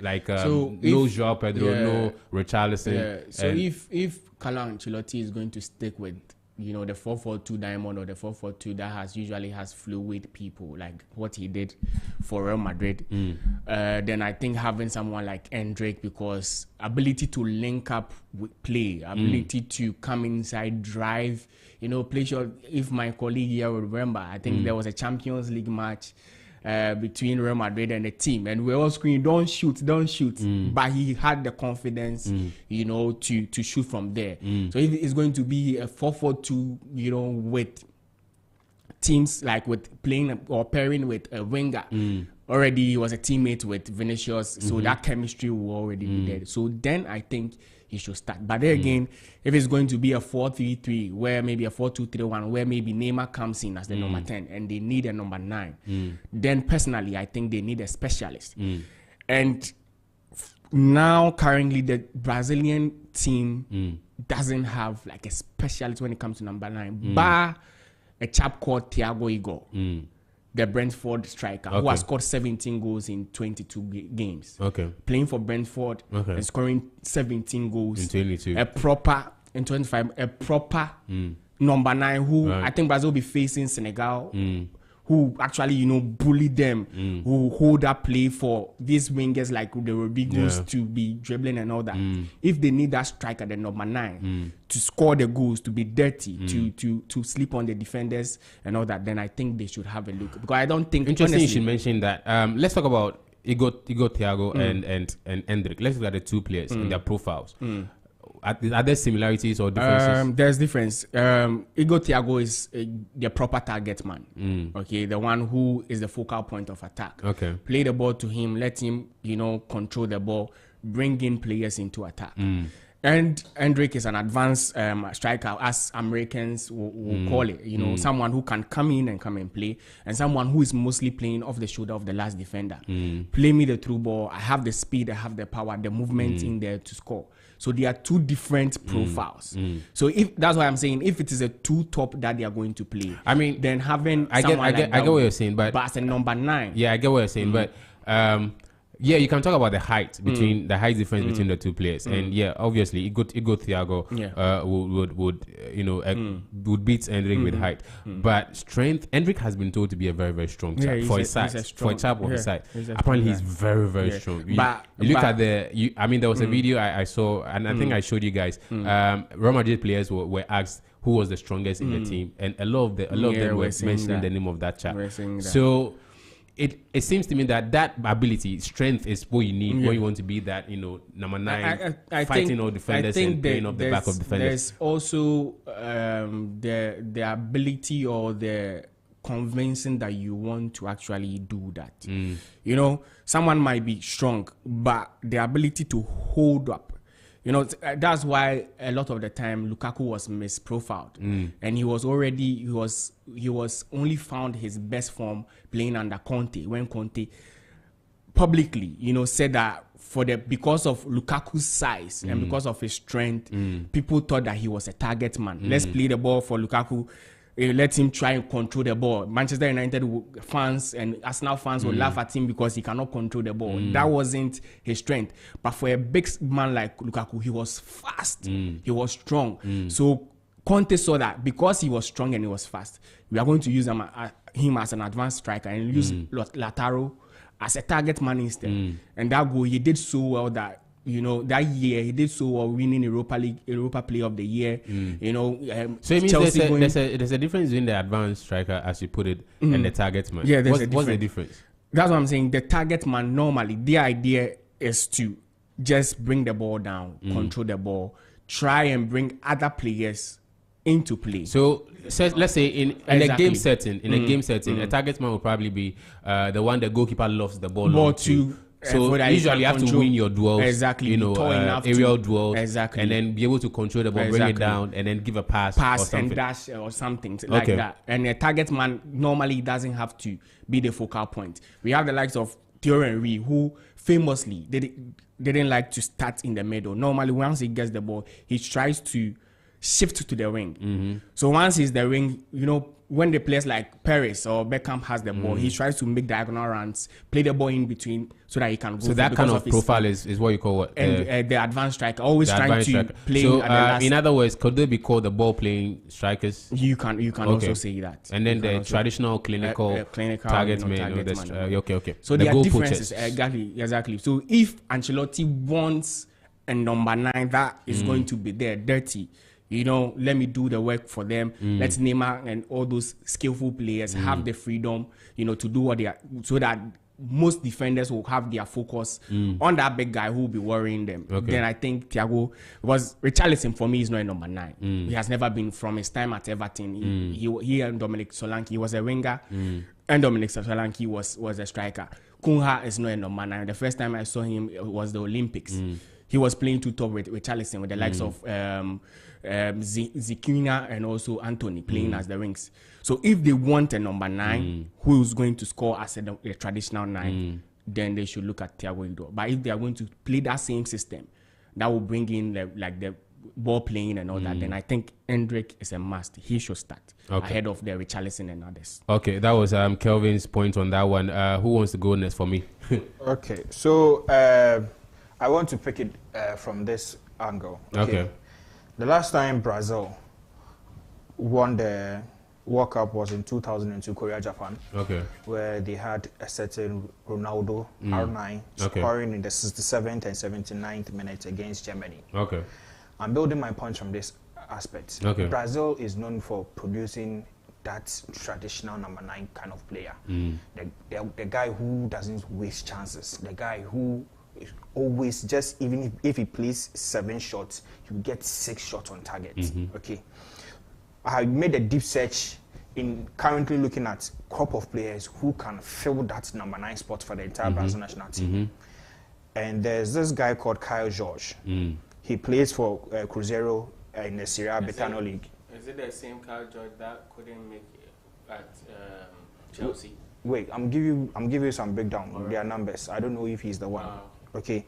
Like so no João Pedro, no Richarlison. So if Carlo Ancelotti is going to stick with, you know, the 4-4-2 diamond or the 4-4-2 that usually has fluid people, like what he did for Real Madrid, then I think having someone like Endrick, because ability to link up with play, ability to come inside, drive, you know, play short. If my colleague here will remember, I think there was a Champions League match between Real Madrid and the team, and we were all screaming, don't shoot, but he had the confidence, you know, to shoot from there. So if it's going to be a 4-4-2, you know, with teams like with playing or pairing with a winger, already he was a teammate with Vinicius, so that chemistry will already be there. So then I think he should start. But then again, if it's going to be a 4-3-3, where maybe a 4-2-3-1, where maybe Neymar comes in as the number 10 and they need a number 9, then personally I think they need a specialist. And now currently the Brazilian team doesn't have like a specialist when it comes to number 9, bar a chap called Thiago Igor, the Brentford striker, who has scored 17 goals in 22 games. Playing for Brentford and scoring 17 goals in 22. A proper, in 25, a proper number 9 who I think Brazil will be facing Senegal, who actually, you know, bully them, who hold up play for these wingers like the Rodrigos to be dribbling and all that. If they need that striker, the number 9, to score the goals, to be dirty, to sleep on the defenders and all that, then I think they should have a look. Because I don't think... Interesting you should mention that. Let's talk about Igor Thiago and Endrick. Let's look at the 2 players and their profiles. Are there similarities or differences? There's difference. Igor Thiago is the proper target man. Okay, the one who is the focal point of attack. Play the ball to him, let him, you know, control the ball, bring in players into attack. And Endrick is an advanced striker, as Americans will call it. You know, someone who can come in and play, and someone who is mostly playing off the shoulder of the last defender. Play me the through ball. I have the speed, I have the power, the movement in there to score. So they are 2 different profiles. So if that's why I'm saying, if it is a 2 top that they are going to play, I mean, then having I get what you're saying, but as a number 9. Yeah, I get what you're saying, but Yeah, you can talk about the height between the height difference between the two players, and yeah, obviously, Igo Thiago would beat Hendrik with height, but strength. Hendrik has been told to be a very very strong chap for his size. For a chap of his size, apparently he's very very strong. But look at I mean, there was a video I saw, and I think I showed you guys. Real Madrid players were asked who was the strongest in the team, and a lot of them were mentioning the name of that chap. So it seems to me that ability, strength, is what you need when you want to be that, number 9, I fighting think, all defenders and playing off the back of defenders. There's also the ability or the convincing that you want to actually do that. Someone might be strong, but the ability to hold up. That's why a lot of the time Lukaku was misprofiled, and he was only found his best form playing under Conte, when Conte publicly, said that because of Lukaku's size and because of his strength, people thought that he was a target man. Let's play the ball for Lukaku. Let him try and control the ball. Manchester United fans and Arsenal fans will laugh at him because he cannot control the ball. That wasn't his strength. But for a big man like Lukaku, he was fast. He was strong. So Conte saw that because he was strong and he was fast, we are going to use him as an advanced striker and use Lautaro as a target man instead. And that goal, he did so well that that year he did so well, winning Europa Player of the Year. So it means there's a difference between the advanced striker, as you put it, and the target man. Yeah, what's the difference? That's what I'm saying. The target man, normally the idea is to just bring the ball down, control the ball, try and bring other players into play. So let's say in a game setting, a target man will probably be the one the goalkeeper loves the ball to. So usually you have to win your duels, aerial duels, and then be able to control the ball, bring it down, and then give a pass or and dash or something like that. And a target man normally doesn't have to be the focal point. We have the likes of Thierry Henry, who famously didn't like to start in the middle. Normally, once he gets the ball, he tries to shift to the wing. So once he's the wing, when the players like Paris or Beckham has the ball, he tries to make diagonal runs, play the ball in between so that he can go. So that kind of profile is what you call what? And the advanced striker, always trying to play. So in other words, could they be called the ball playing strikers? You can also say that. And then the traditional clinical target man. Okay. So there are differences. Exactly. So if Ancelotti wants a number 9 that is going to be there, dirty, let me do the work for them. Let Neymar and all those skillful players have the freedom, to do what they are, so that most defenders will have their focus on that big guy who will be worrying them. Then I think Thiago, because Richarlison for me is not a number 9. He has never been from his time at Everton. He and Dominic Solanke was a winger, and Dominic Solanke was a striker. Cunha is not a number 9. The first time I saw him was the Olympics. He was playing two top with Richarlison, with the likes of Ziquinha and also Anthony playing as the wings. So if they want a number 9 who's going to score as a traditional 9, then they should look at Thiago Hildor. But if they are going to play that same system, that will bring in the ball playing and all that, then I think Hendrik is a must. He should start ahead of the Richarlison and others. Okay, that was Kelvin's point on that one. Who wants to go next for me? Okay, so I want to pick it from this angle. Okay. The last time Brazil won the World Cup was in 2002, Korea, Japan. Where they had a certain Ronaldo, R9, scoring in the 67th and 79th minute against Germany. I'm building my points from this aspect. Brazil is known for producing that traditional number 9 kind of player. The guy who doesn't waste chances. The guy who always, just even if he plays 7 shots, you get 6 shots on target. Okay, I made a deep search in currently looking at crop of players who can fill that number 9 spot for the entire Brazil national team. And there's this guy called Caio Jorge. He plays for Cruzeiro in the Serie A Betano League. Is it the same Caio Jorge that couldn't make it at Chelsea? Wait, I'm giving you some breakdown. Their numbers. I don't know if he's the one. Okay,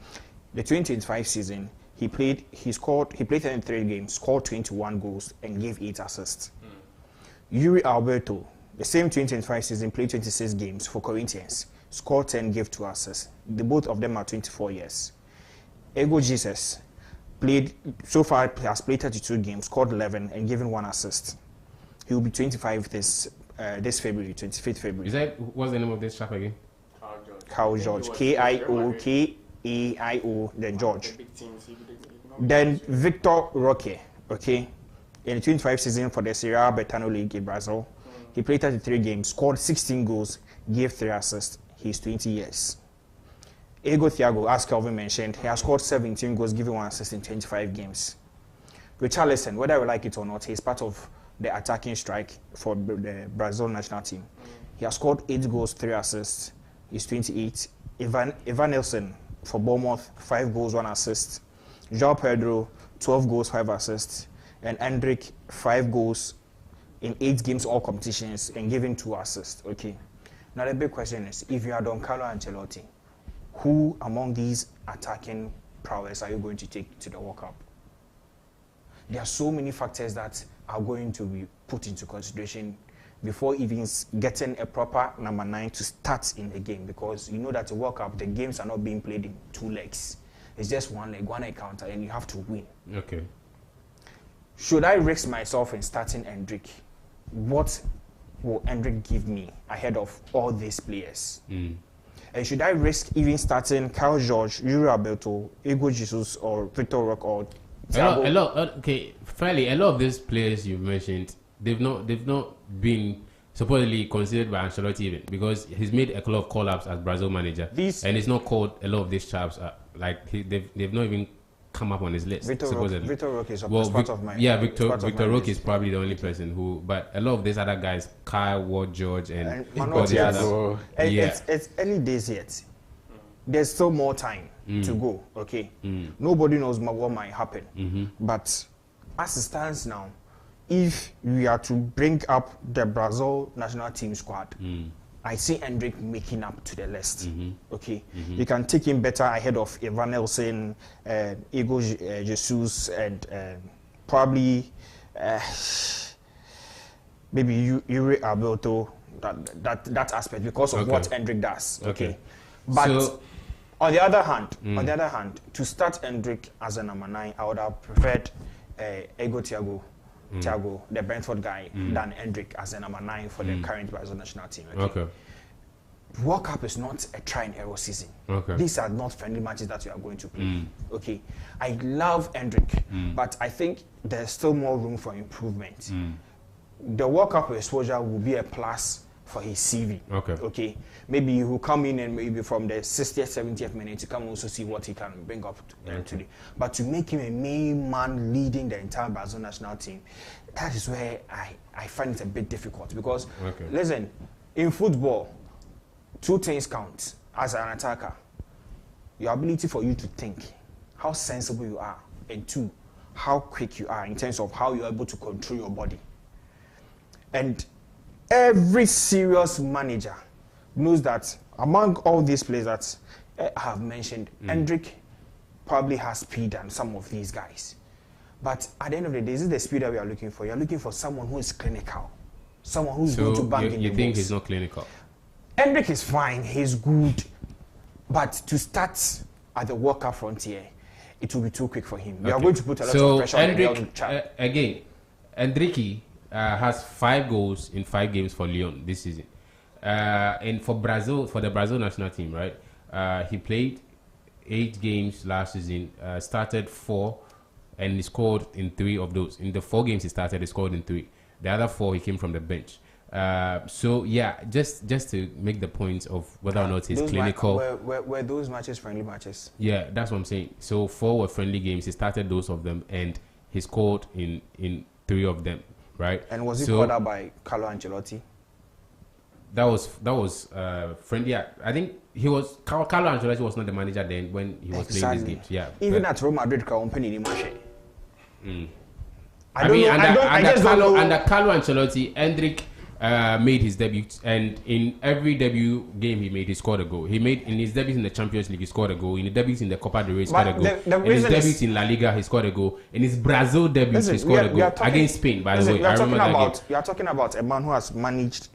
the 2025 season, he played 33 games, scored 21 goals, and gave 8 assists. Yuri Alberto, the same 2025 season, played 26 games for Corinthians, scored 10, gave 2 assists. Both of them are 24 years. Ego Jesus played so far, has played 32 games, scored 11, and given 1 assist. He will be 25 this February, 25th February. Is that what's the name of this chap again? Kyle George. K-I-O-K-A-I-O, then George. Then Victor Roque, okay, in the 25 season for the Serie A Betano League in Brazil. He played 33 games, scored 16 goals, gave 3 assists. He's 20 years. Ego Thiago, as Kelvin mentioned, he has scored 17 goals, giving 1 assist in 25 games. Richarlison, whether we like it or not, he's part of the attacking strike for the Brazil national team. He has scored 8 goals, 3 assists. He's 28. Ivan Nilsson for Bournemouth, 5 goals, 1 assist. João Pedro, 12 goals, 5 assists. And Endrick, 5 goals in 8 games, all competitions, and giving 2 assists. Okay. Now the big question is, if you are Don Carlo Ancelotti, who among these attacking prowess are you going to take to the World Cup? There are so many factors that are going to be put into consideration before even getting a proper number 9 to start in the game, because you know that the World Cup, the games are not being played in 2 legs. It's just 1 leg, 1 encounter, and you have to win. Okay. Should I risk myself in starting Endrick? What will Endrick give me ahead of all these players? And should I risk even starting Kyle George, Yuri Alberto, Ego Jesus, or Victor Roque, or Thiago? Okay, fairly, a lot of these players you mentioned, they've not been supposedly considered by Ancelotti even, because he's made a lot of call-ups as Brazil manager, and he's not called a lot of these chaps. They've not even come up on his list. Victor Roque is part of my... Yeah, Victor Roque is probably the only person who... But a lot of these other guys, Kyle, Ward, George, and Thiago. It's early days yet. There's still more time to go, okay? Nobody knows what might happen. But as it stands now, if we are to bring up the Brazil national team squad, I see Endrick making up to the list. Okay, you can take him better ahead of Ivan Nilsson, Ego Jesus, and probably maybe Yuri Alberto. That aspect, because of what Endrick does. Okay, but so, on the other hand, to start Endrick as a number 9, I would have preferred Ego Thiago, the Brentford guy, than Endrick as a number 9 for the current Brazil national team. Okay. World Cup is not a try and error season. These are not friendly matches that we are going to play. Okay. I love Endrick, but I think there's still more room for improvement. The World Cup exposure will be a plus for his CV. Okay. Maybe he will come in and maybe from the 60th, 70th minute to come also see what he can bring up today. But to make him a main man leading the entire Brazil national team, that is where I find it a bit difficult, because listen, in football, 2 things count as an attacker: your ability for you to think, how sensible you are, and 2, how quick you are in terms of how you're able to control your body. And every serious manager knows that among all these players that I have mentioned, Endrick probably has speed than some of these guys. But at the end of the day, this is the speed that we are looking for. You're looking for someone who is clinical, someone who's going to bang in the box. You think he's not clinical? Endrick is fine, he's good, but to start at the World Cup frontier, it will be too quick for him. We are going to put a lot of pressure on the young chap. Again, Endrick has 5 goals in 5 games for Lyon this season. And for the Brazil national team, right? He played 8 games last season, started 4, and he scored in 3 of those. In the 4 games he started, he scored in 3. The other 4 he came from the bench. So yeah, just to make the point of whether or not he's clinical. Were those matches friendly matches? Yeah, that's what I'm saying. So 4 were friendly games. He started those of them, and he scored in 3 of them, right? And was he called out by Carlo Ancelotti? That was friendly. I think he was. Carlo Ancelotti was not the manager then when he was playing these games. Yeah. Even at Real Madrid, company in Marche. Under Carlo Ancelotti, Endrick made his debut, and in every debut game he made, he scored a goal. He made in his debut in the Champions League, he scored a goal. In the debut in the Copa del Rey, he scored a goal. In his debut in La Liga, he scored a goal. In his Brazil debut, he scored a goal against Spain. By the way, I remember that game. You are talking about a man who has managed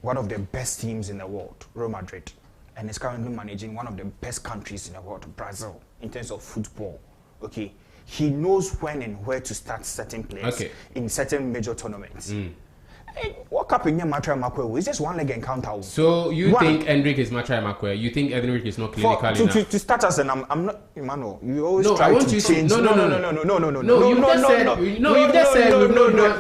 one of the best teams in the world, Real Madrid. and is currently managing one of the best countries in the world, Brazil, in terms of football. Okay, he knows when and where to start certain players in certain major tournaments. What up in your Matra Makwe is just one leg encounter. So you think Endrick is Matra Makwe? You think Endrick is not clinical enough? To start us, and I'm not, Emmanuel. You always no, try I want to you change. To, no. You just said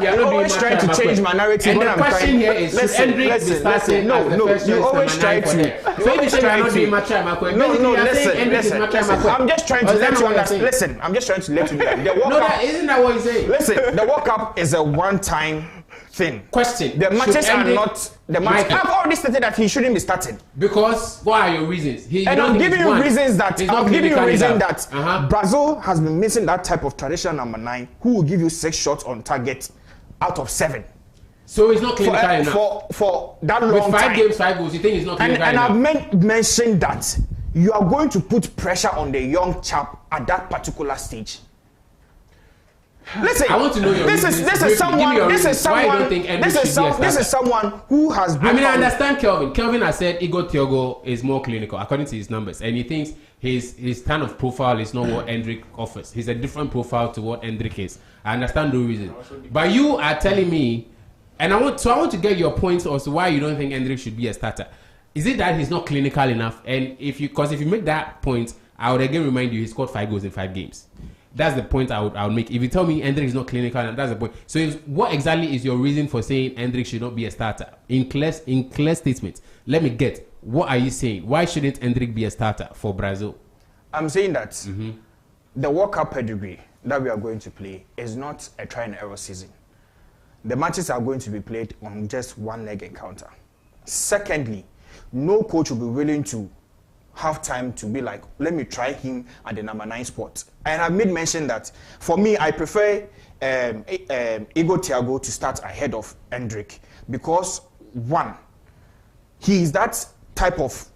you're always trying to change my narrative. And the question here is, should Endrick be starting as the first choice always try to. So if you say you're not doing Matra Makwe, I'm just trying to let you understand. Listen, I'm just trying to let you know. No, isn't that what you say? Listen, the World Cup is a one-time thing. Question. The matches are not the matches. I've already stated that he shouldn't be starting. Because what are your reasons? And I'm giving you reasons that Brazil has been missing that type of traditional number 9 who will give you 6 shots on target out of 7. So it's not clinical enough. For that long time. With 5 games, 5 goals, you think it's not clinical enough? And I've mentioned that you are going to put pressure on the young chap at that particular stage. Listen, I want to know your this is someone who has been. I mean, I understand Kelvin. Kelvin has said Igor Thiago is more clinical according to his numbers, and he thinks his kind of profile is not what Endrick offers. He's a different profile to what Endrick is. I understand the reason, but you are telling me, and I want to get your points as to why you don't think Endrick should be a starter. Is it that he's not clinical enough? And if you make that point, I would again remind you he scored 5 goals in 5 games. That's the point I would make. If you tell me Endrick is not clinical, that's the point. So what exactly is your reason for saying Endrick should not be a starter? In clear statements, let me get. What are you saying? Why shouldn't Endrick be a starter for Brazil? I'm saying that the World Cup pedigree that we are going to play is not a try and error season. The matches are going to be played on just one leg encounter. Secondly, no coach will be willing to have time to be like, let me try him at the number 9 spot. And I made mention that for me, I prefer Igor Thiago to start ahead of Endrick because one, he is that type of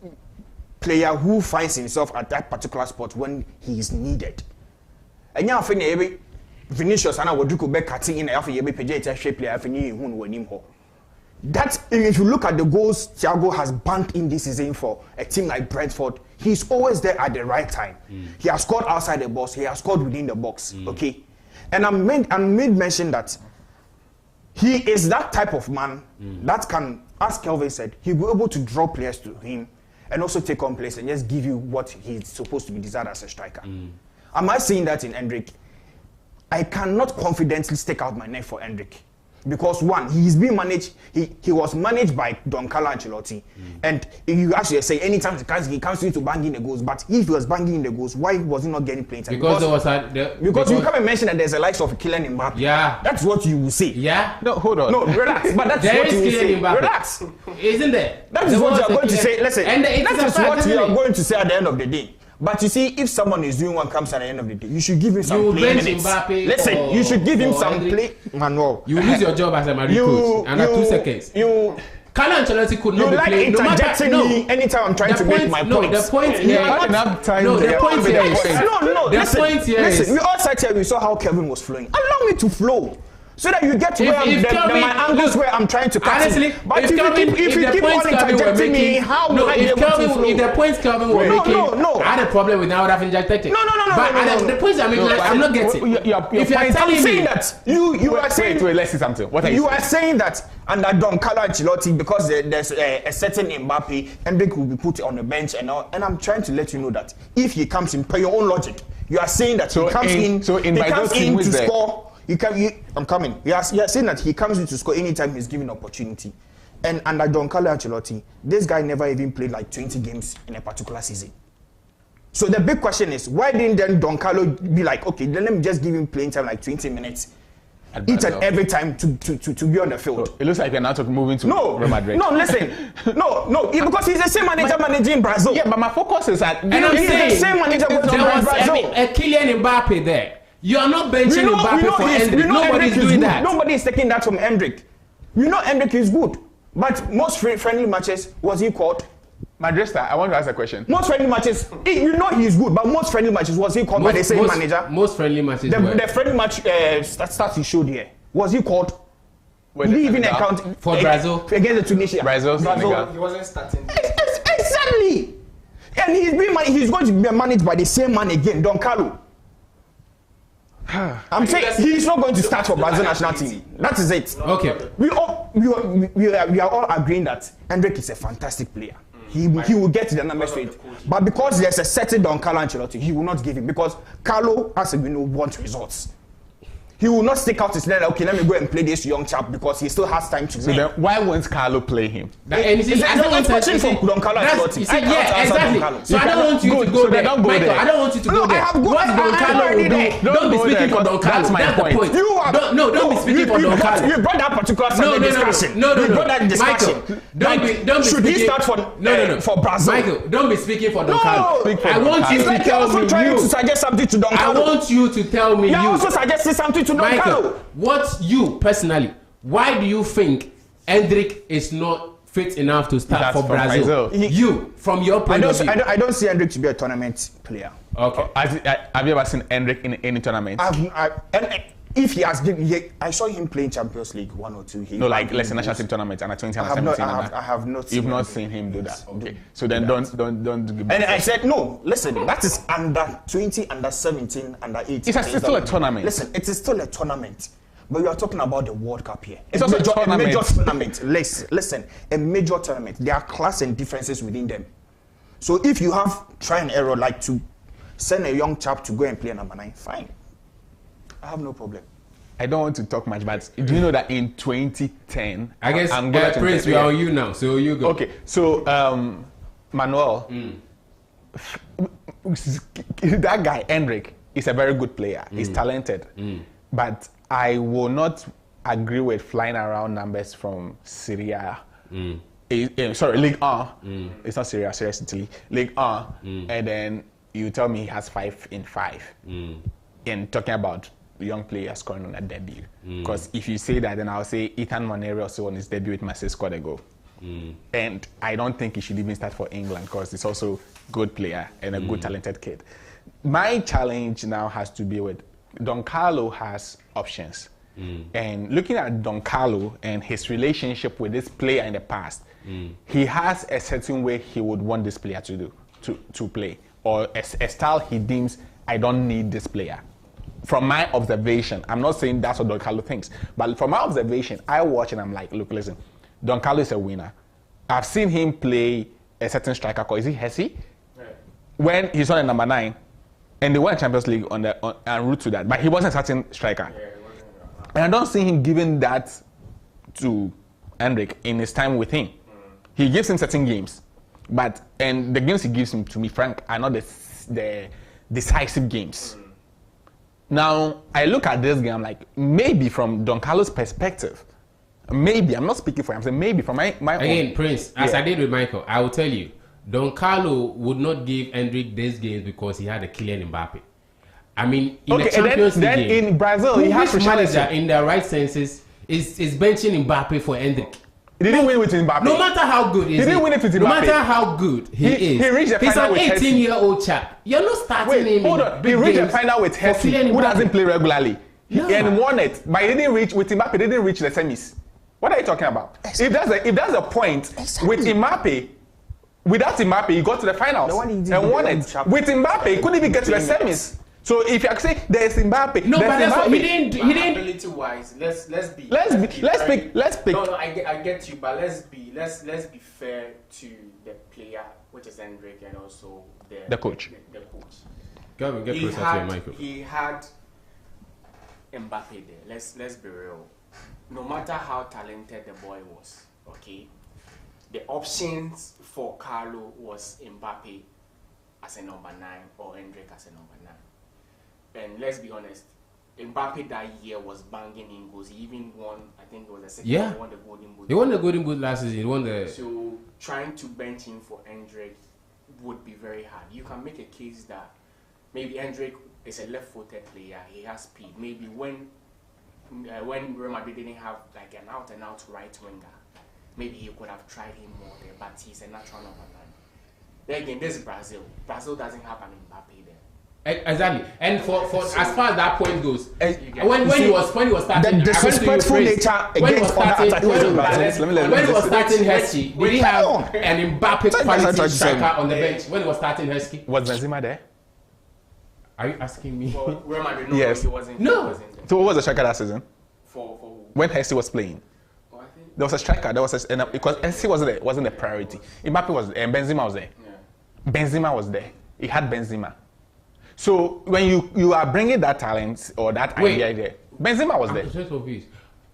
player who finds himself at that particular spot when he is needed. And now, Vinicius and I would do cutting in after you be player. That if you look at the goals Thiago has banked in this season for a team like Brentford, he's always there at the right time. He has scored outside the box, he has scored within the box. Okay, and I made mention that he is that type of man that can, as Kelvin said, he'll be able to draw players to him and also take on players and just give you what he's supposed to be desired as a striker. Am I saying that in Endrick? I cannot confidently stick out my neck for Endrick. Because one, he's being managed. He was managed by Don Carlo Ancelotti, and you actually say anytime he comes to bang in the goals. But if he was banging in the goals, why was he not getting playing time? Because you come and mention that there's a likes of Kylian Mbappe. Yeah, that's what you will say. Yeah, no, hold on. No, relax. But that's there what you will say. Mbappe. Relax, isn't there? That is what you are going to say. Listen, that is what you are going to say at the end of the day. But you see, if someone is doing what comes at the end of the day, you should give him some play minutes. Listen, you should give him some play. Manuel, you lose your job as a Madrid coach under 2 seconds. Carlo Ancelotti could not be playing. You like interjecting me anytime I'm trying to make my point. No, the point here. The point here is. Listen, we all sat here, we saw how Kelvin was flowing. Allow me to flow. So that you get to my angles where I'm trying to cut honestly, but if you keep on interjecting me, how will I be able to flow? If the points Kelvin were making, I had a problem with that, I would have interjected. No. The points I'm making, I'm not getting. If you are telling me that you are saying, wait, let's see something. What are you are saying that under Don Carlo Ancelotti, because there's a certain Mbappe, Endrick will be put on the bench and all, and I'm trying to let you know that if he comes in, per your own logic, you are saying that he comes in to score. I'm coming. You are saying that he comes in to score anytime he's given opportunity. And under Don Carlo Ancelotti, this guy never even played like 20 games in a particular season. So the big question is, why didn't then Don Carlo be like, okay, then let me just give him playing time like 20 minutes each and every time to be on the field? So it looks like you're now moving to Real Madrid. No, listen. No, because he's the same manager managing Brazil. Yeah, but my focus is at... And he's the same manager managing Brazil. A Kylian Mbappe there. You are not benching Mbappe for Endrick. Nobody is doing that. Nobody is taking that from Endrick. You know Endrick is good. But most friendly matches, was he caught? Madrista, I want to ask a question. Most friendly matches, you know he is good, but most friendly matches, was he caught by the same manager? Most friendly matches The friendly match stats he showed here, was he caught? Did he even account for Brazil? Against the Tunisia. Brazil. He wasn't starting. Exactly. And he's going to be managed by the same man again, Don Carlo. I'm saying he's not going to start for Brazil national team. That is it. Okay. We are all agreeing that Hendrick is a fantastic player. He will get to the number straight. But because there's a certain Don Carlo Ancelotti, he will not give him because Carlo, as we know, wants results. He will not stick out his leg. Okay, let me go and play this young chap because he still has time to. So then, why won't Carlo play him? It's question for Don Carlo Ancelotti. Yeah, exactly. So I don't want you to go there. Michael, I don't want you to go there. What Don Carlo will do? Don't be speaking for Don Carlo. That's my point. Don't be speaking for Don Carlo. You brought that particular discussion. No. You brought that discussion. Don't be. Should he start for Brazil? Michael, don't be speaking for Don Carlo. I want you to tell me. Trying to suggest something to Don Carlo. I want you to tell me. You're also suggesting something to Don Michael, Carlo. what you personally? Why do you think Hendrick is not fit enough to start for Brazil? You, from your point of view. I don't see Hendrick to be a tournament player. Okay. Have you ever seen Hendrick in any tournament? If he has given, I saw him playing Champions League 1 or 2. Like let's say national team tournament and a 20 and 17. I have not. You've not seen him do that. Okay. So then don't. And I said no. Listen, that is under 20, under 17, under 18. It's still a tournament. Listen, it is still a tournament. But we are talking about the World Cup here. It's also a major tournament. Listen, a major tournament. There are class and differences within them. So if you have try and error, like to send a young chap to go and play number 9, fine. I have no problem. I don't want to talk much, but do you know that in 2010, I guess Prince, we are on you now, so you go. Okay, so Manuel, that guy Hendrick is a very good player. He's talented, but I will not agree with flying around numbers from Syria. Sorry, Ligue 1. It's not Syria, it's Italy. Ligue 1, and then you tell me he has 5 in 5, and talking about young players scoring on a debut. Because if you say that, then I'll say Ethan Nwaneri also on his debut with Marseille scored a goal. And I don't think he should even start for England because he's also a good player and a good talented kid. My challenge now has to be with Don Carlo has options. And looking at Don Carlo and his relationship with this player in the past, he has a certain way he would want this player to play, or a style he deems, I don't need this player. From my observation, I'm not saying that's what Don Carlo thinks, but from my observation, I watch and I'm like, look, listen, Don Carlo is a winner. I've seen him play a certain striker called, is he Hesse? Right. When he's on a number 9, and they won Champions League on en route to that, but he wasn't a certain striker. And I don't see him giving that to Hendrick in his time with him. He gives him certain games, and the games he gives him, to me, Frank, are not the decisive games. Now, I look at this game, I'm like, maybe from Don Carlo's perspective, maybe, I'm not speaking for him, I'm saying maybe from my Again, own. Prince, as I did with Michael, I will tell you, Don Carlo would not give Hendrick these games because he had a Kylian Mbappe. I mean, in the Champions League game, in Brazil, he has manager in the right senses is benching Mbappe for Hendrick. He didn't win with Mbappe. No matter how good he didn't win it with Mbappe. No matter how good he is, he reached the final with He's an 18-year-old chap. You're not starting him. Hold on. He reached the final with Hesse, who doesn't play regularly. And won it, but he didn't reach with Mbappe. He didn't reach the semis. What are you talking about? Exactly. If that's a point with Mbappe, without Mbappe, he got to the finals and won it. With Mbappe, he couldn't even get to the semis. So if you say there's Mbappe, no, but that's what he didn't. Ability-wise, let's pick. No, I get you, but let's be fair to the player, which is Hendrick, and also the coach. The coach. Gavin, get closer to your mic. He had Mbappe there. Let's be real. No matter how talented the boy was, okay, the options for Carlo was Mbappe as a number 9 or Hendrick as a number 9. And let's be honest, Mbappe that year was banging in goals. He even won, I think it was the second. Yeah. He won the Golden Boot. He won the Golden Boot last season. He won the. So trying to bench him for Hendrick would be very hard. You can make a case that maybe Hendrick is a left-footed player. He has speed. Maybe when Real Madrid didn't have like an out-and-out right winger, maybe he could have tried him more there. But he's a natural number 9. Then again, this is Brazil. Brazil doesn't have an Mbappe there. Exactly, and for as far as that point goes, when he was starting, the disrespectful nature against other attacking players. When he was starting Heskey, did he have an Mbappe quality striker on the bench? When he was starting Heskey, Was Benzema there? are you asking me? For Real Madrid, no, Yes. he wasn't. No. He wasn't there. So what was the striker that season? For When Hesse was playing? I think. There was a striker. Because Hesse wasn't the priority. Mbappe was there, and Benzema was there. Yeah. Benzema was there. He had Benzema. So when you are bringing that talent or that Wait. idea there, Benzema was there. I'm so confused.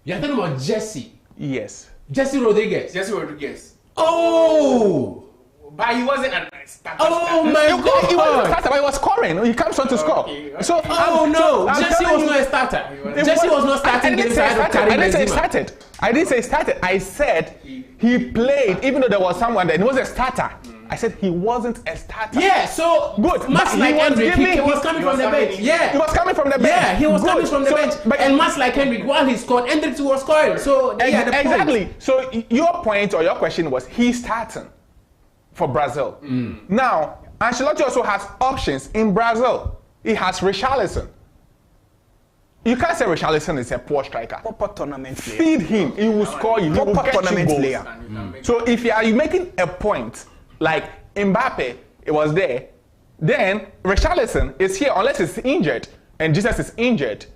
You're talking about Jesse Rodriguez. Jesse Rodriguez. Oh. But he wasn't a starter. Oh my He was a God! starter, but he was scoring. He comes on to score. Okay. So Oh no! I'm Jesse telling was you, not a starter. it Jesse was not starting I didn't the say side of started. I Karim didn't say Benzema. started. I didn't say started. I said he played, even though there was someone there. He was a starter. I said he wasn't a starter. Yeah, so Good, Much but he like was Hendrick, he giving- was coming from the bench. He Yeah, was coming from the bench. yeah, he was Good. coming from the So, bench. but- And much like Hendrick, while he scored, Hendrick was scoring. So they had the point. Exactly. So your point or your question was he's starting for Brazil. Now, Ancelotti also has options in Brazil. He has Richarlison. You can't say Richarlison is a poor striker. Proper tournament player. Feed him, he will score you. He will Proper get you tournament goals. player. So if you are making a point like Mbappe, it was there, then Richarlison is here unless he's injured and Jesus is injured.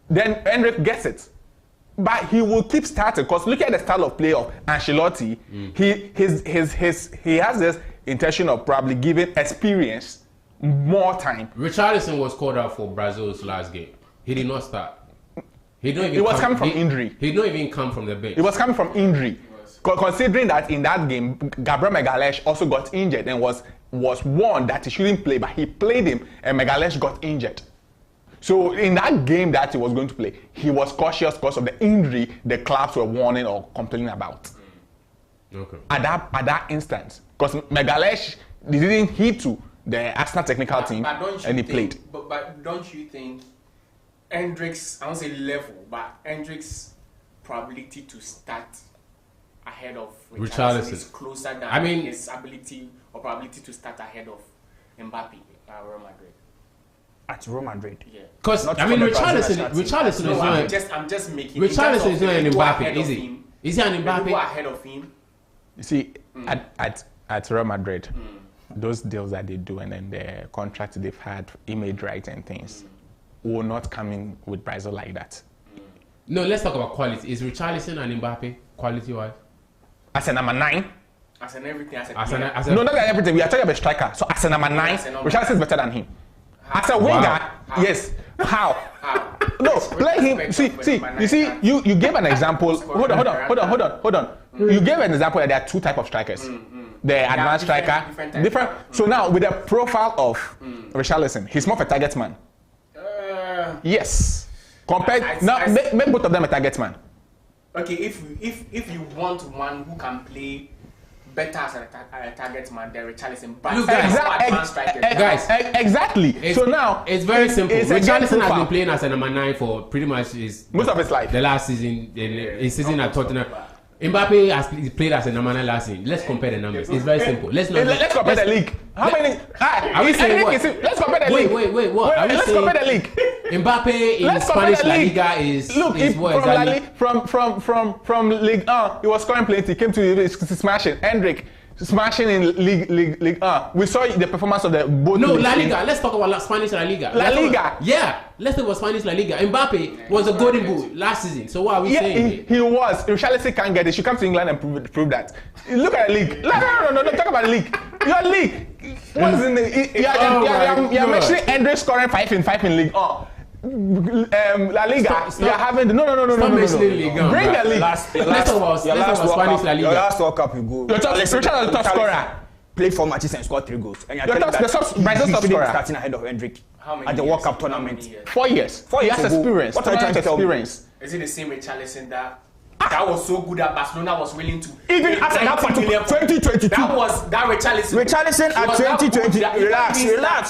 Then Hendrick gets it. But he will keep starting because look at the style of play of Ancelotti. He has this intention of probably giving experience more time. Richarlison was called out for Brazil's last game. He did not start. He didn't even He was coming from injury. He did not even come from the bench. It was coming from injury. Considering that in that game, Gabriel Magalhaes also got injured and was warned that he shouldn't play, but he played him and Magalhaes got injured. So in that game that he was going to play, he was cautious because of the injury the clubs were warning or complaining about. Okay. At that instance, because Magalhaes didn't hit to the Arsenal technical team But don't you and he think, played. But don't you think Hendrick's, I won't say level, but Hendrick's probability to start ahead of Richarlison is closer than I mean- his ability or probability to start ahead of Mbappe at Real Madrid. At Real Madrid. Yeah. Because Not I mean, from the Brazil Richarlison is No, not. I'm just making. in terms Richarlison of is not an the people Mbappe, ahead is of he? him, Is he an the people Mbappe? ahead of him. You see, at Real Madrid, those deals that they do and then the contracts they've had, image rights and things, will not come in with Brazil like that. No, let's talk about quality. Is Richarlison and Mbappe quality-wise? As a number 9, As an everything, as a As an, player. as a, no, not like everything. We are talking about striker. So as a number 9, As a number Richarlison is better than him. As a winger, yes. How? How? No, play him. See, you see, you gave an example. Hold on. You gave an example that there are two types of strikers. The advanced different- striker, different types. different. So now with the profile of Richarlison, he's more of a target man. Yes. Compared now, make both of them a target man. Okay, if you want one who can play better as a target man than Richarlison, but Look, guys, advanced strikers. guys, Exactly. So now it's very simple. it's a game Richarlison has profile. been playing as a number 9 for pretty much Most of his life. The last season, his season at Tottenham. Mbappe has played as a number 9 last season. Let's compare the numbers. It's very simple. Let's compare the league. How many? Are we saying what? Let's compare the league. Wait. What? Are we Let's saying compare the league. Mbappe in Let's compare Spanish the La league. Liga is Look, is what exactly? from League 1, he was scoring plenty. He came to smashing. Hendrick smashing in League 1. We saw the performance of the both. No, leagues La in- Liga. Let's talk about Spanish La Liga. La Liga. Yeah, let's talk about Spanish La Liga. Mbappe was a golden boot last season. So what are we Yeah, saying? he was. Richarlison can't get it. She come to England and prove that. Look at the league. No. Talk about the league. Your league. What's in the? You're mentioning Hendrick scoring 5 in League 1. La Liga. Stop. You're having no. Stop mentioning Ligue 1, Bring bro. the league. Let's talk about Spanish La Your Liga. last World Cup, you go. Richarlison is top scorer. Played 4 matches and scored 3 goals. And you're Your telling top- me the top- that Brazil's he top shouldn't be scorer. starting ahead of Hendrick How many at the years? World Cup How tournament. many years? 4 years. 4 He years has ago. experience. What are you trying to tell me? Experience. Is it the same Richarlison that? that was so good that Barcelona was willing to. Even at that particular 2022. That was that Richarlison. Richarlison at 2020. Relax. It's not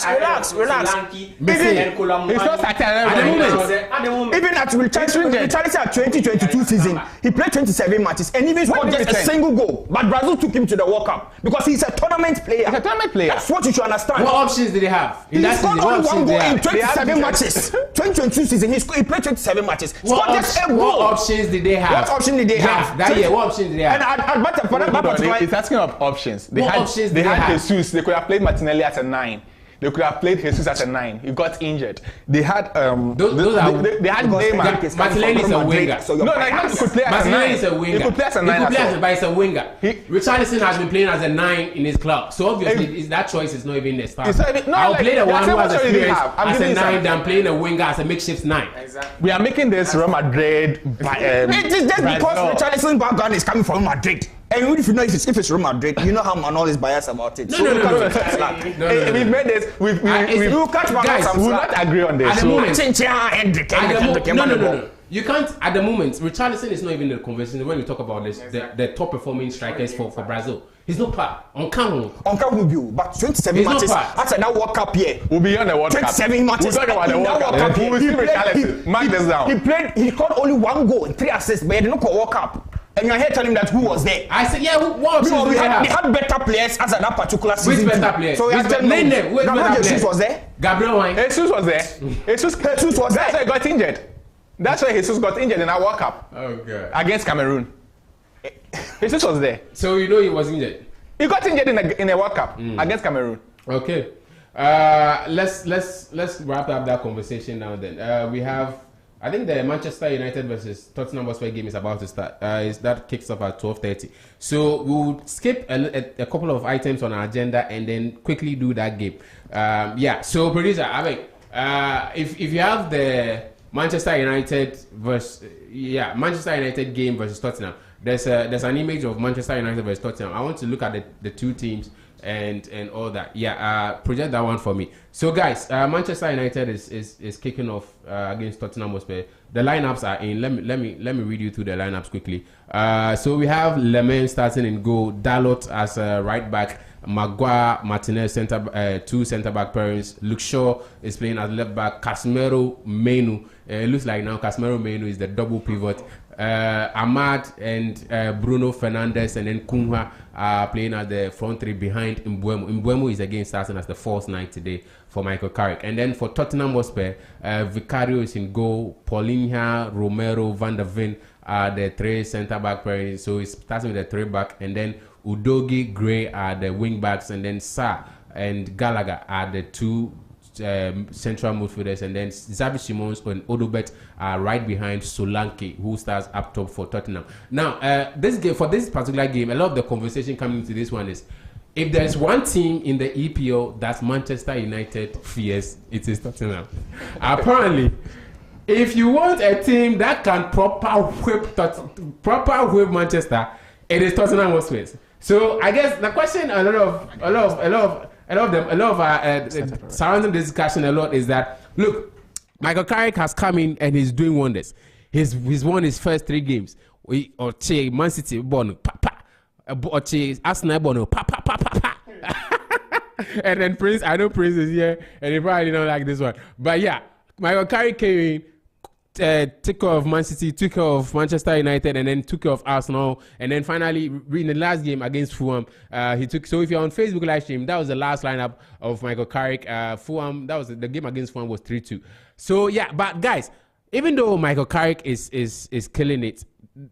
at the moment. Even at Richarlison at 2022 season, he played 27 matches and even scored just a single goal. But Brazil took him to the World Cup because he's a tournament player. That's what you should understand. What options did they have? He scored only one goal in 27 matches. 2022 season, he played 27 matches. Scored just a goal. What options did they have? What option did they have? That year, what options did they have? And for that particular, It's asking of options. They What had options they did they had have? Jesus. They could have played Martinelli as a 9. They could have played Jesus as a 9. He got injured. They had Those they had Neymar. Martinelli is a winger. So No, like he could play as a 9. Martinelli is a winger. He could play as a 9 as well. but it's a winger. He- Richarlison has been playing as a 9 in his club. So obviously that choice is not even the start. It's not even- no, I'll like, play the one that's who what has choice they experience have. I'm as a giving 9 some. than playing a winger as a makeshift 9. Exactly. We are making this Real Madrid. It is just because Richarlison's background is coming from Madrid. And even if you know if it's Real Madrid, you know how Manuel is biased about it. No. We've made this. We've You catch Manuel some will slack. not agree on this. At the So- moment- Hendrick. No. You can't at the moment. Richarlison is not even in the conversation when we talk about this. The top performing strikers for Brazil. He's not part on count. On Camubio, but 27 He's not matches part. after that World Cup year. We'll be on the World Cup. 27 matches. We'll talk about the in World that Cup. year. We'll see Richarlison. Mark this down. He scored only 1 goal and 3 assists, but he did not call World Cup. And you're here telling him that who was there. I said, yeah. What options Because do they they have? had better players as at that particular season. Which better too. players? So you have to Name them. Which Gabriel better Jesus players? was there. Gabriel Wine. Jesus was there. Jesus was That's there. why he got injured. That's why Jesus got injured in our World Cup Okay. against Cameroon. Jesus was there. So you know he was injured. He got injured in a World Cup against Cameroon. Okay. Let's wrap up that conversation now. Then we have. I think the Manchester United versus Tottenham Hotspur game is about to start. That kicks off at 12:30. So we'll skip a couple of items on our agenda and then quickly do that game. So producer, I mean, if you have the Manchester United Manchester United game versus Tottenham, there's an image of Manchester United versus Tottenham. I want to look at the two teams and all that. Project that one for me. So guys, Manchester United is kicking off against Tottenham Hotspur. The lineups are in. Let me read you through the lineups quickly. So we have Lemon starting in goal, Dalot as right back, Maguire, Martinez two centre back pairings. Luke Shaw is playing as left back. Casemiro, Menu. It looks like now Casemiro, Menu is the double pivot. Ahmad and Bruno Fernandes and then Cunha are playing at the front three behind Mbeumo. Mbeumo is again starting as the false 9 today for Michael Carrick. And then for Tottenham Hotspur, Vicario is in goal, Paulinho, Romero, Van der Ven are the 3 centre back pairing. So it's starting with the 3 back, and then Udogie, Gray are the wing backs, and then Sarr and Gallagher are the 2 central midfielders, and then Xavi Simons and Odobert are right behind Solanke, who starts up top for Tottenham. Now, for this particular game, a lot of the conversation coming to this one is, if there's one team in the EPL that's Manchester United fears, it is Tottenham. Apparently, if you want a team that can proper whip Manchester, it is Tottenham Hotspur. So I guess the question a lot of surrounding this discussion a lot is that, look, Michael Carrick has come in and he's doing wonders. He's won his first 3 games. Man City born Arsenal born and then Prince, I know Prince is here and he probably don't like this one. But yeah, Michael Carrick came in, took care of Man City, took care of Manchester United, and then took care of Arsenal, and then finally in the last game against Fulham, he took. So if you're on Facebook live stream, that was the last lineup of Michael Carrick. Fulham, that was the game against Fulham was 3-2. So yeah, but guys, even though Michael Carrick is killing it,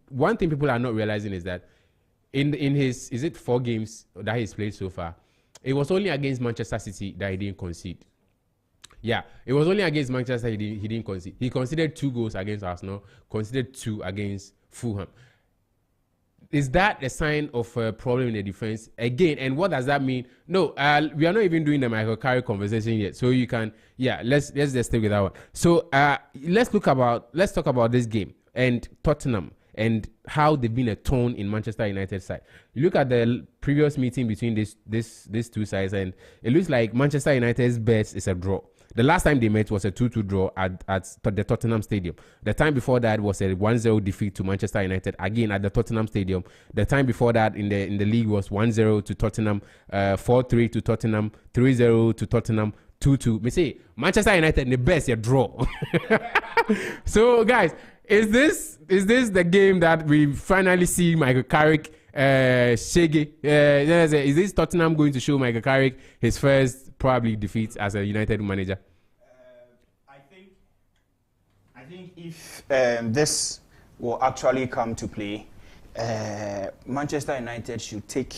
one thing people are not realizing is that in his 4 games that he's played so far, it was only against Manchester City that he didn't concede. Yeah, it was only against Manchester he didn't concede. He conceded 2 goals against Arsenal, conceded 2 against Fulham. Is that a sign of a problem in the defense again? And what does that mean? No, we are not even doing the Michael Carrick conversation yet. So you can, let's just stay with that one. So let's talk about this game and Tottenham and how they've been a tone in Manchester United side. You look at the previous meeting between these 2 sides, and it looks like Manchester United's best is a draw. The last time they met was a 2-2 draw at the Tottenham Stadium. The time before that was a 1-0 defeat to Manchester United, again at the Tottenham Stadium. The time before that in the league was 1-0 to Tottenham, 4-3 to Tottenham, 3-0 to Tottenham, 2-2. Me say Manchester United the best you draw. So guys, is this the game that we finally see Michael Carrick Shege? Is this Tottenham going to show Michael Carrick his first probably defeat as a United manager? I think if this will actually come to play, Manchester United should take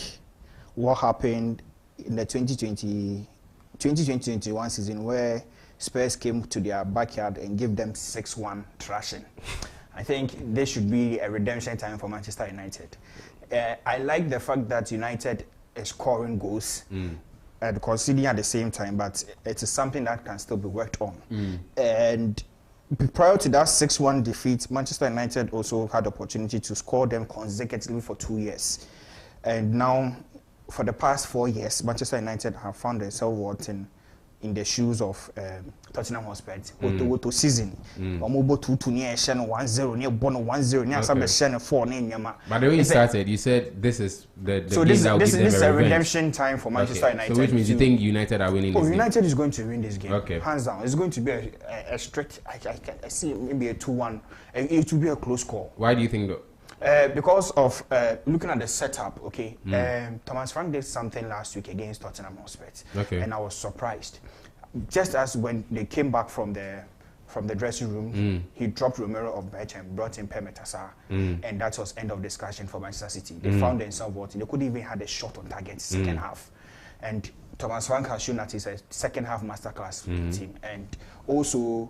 what happened in the 2020-21 season where Spurs came to their backyard and gave them 6-1 thrashing. I think this should be a redemption time for Manchester United. I like the fact that United is scoring goals and conceding at the same time, but it is something that can still be worked on. And prior to that 6-1 defeat, Manchester United also had the opportunity to score them consecutively for 2 years. And now, for the past 4 years, Manchester United have found themselves watching in the shoes of Tottenham Hotspur. Woto season. Omobo 2-2 near Shen 1-0 near Bono 1-0 near Sabe Shen 4 near. But the way you started, you said this is the so game this is a revenge. redemption time for Manchester United. So which means you think United are winning this game? United is going to win this game. Okay. Hands down. It's going to be a strict, I see maybe a 2-1. It will be a close call. Why do you think though? Because of looking at the setup, okay. Thomas Frank did something last week against Tottenham Hotspur, and I was surprised. Just as when they came back from the dressing room, he dropped Romero off bench and brought in Pemetasa, and that was end of discussion for Manchester City. They found themselves watching. They couldn't even have a shot on target second half, and Thomas Frank has shown that he's a second half masterclass team, and also.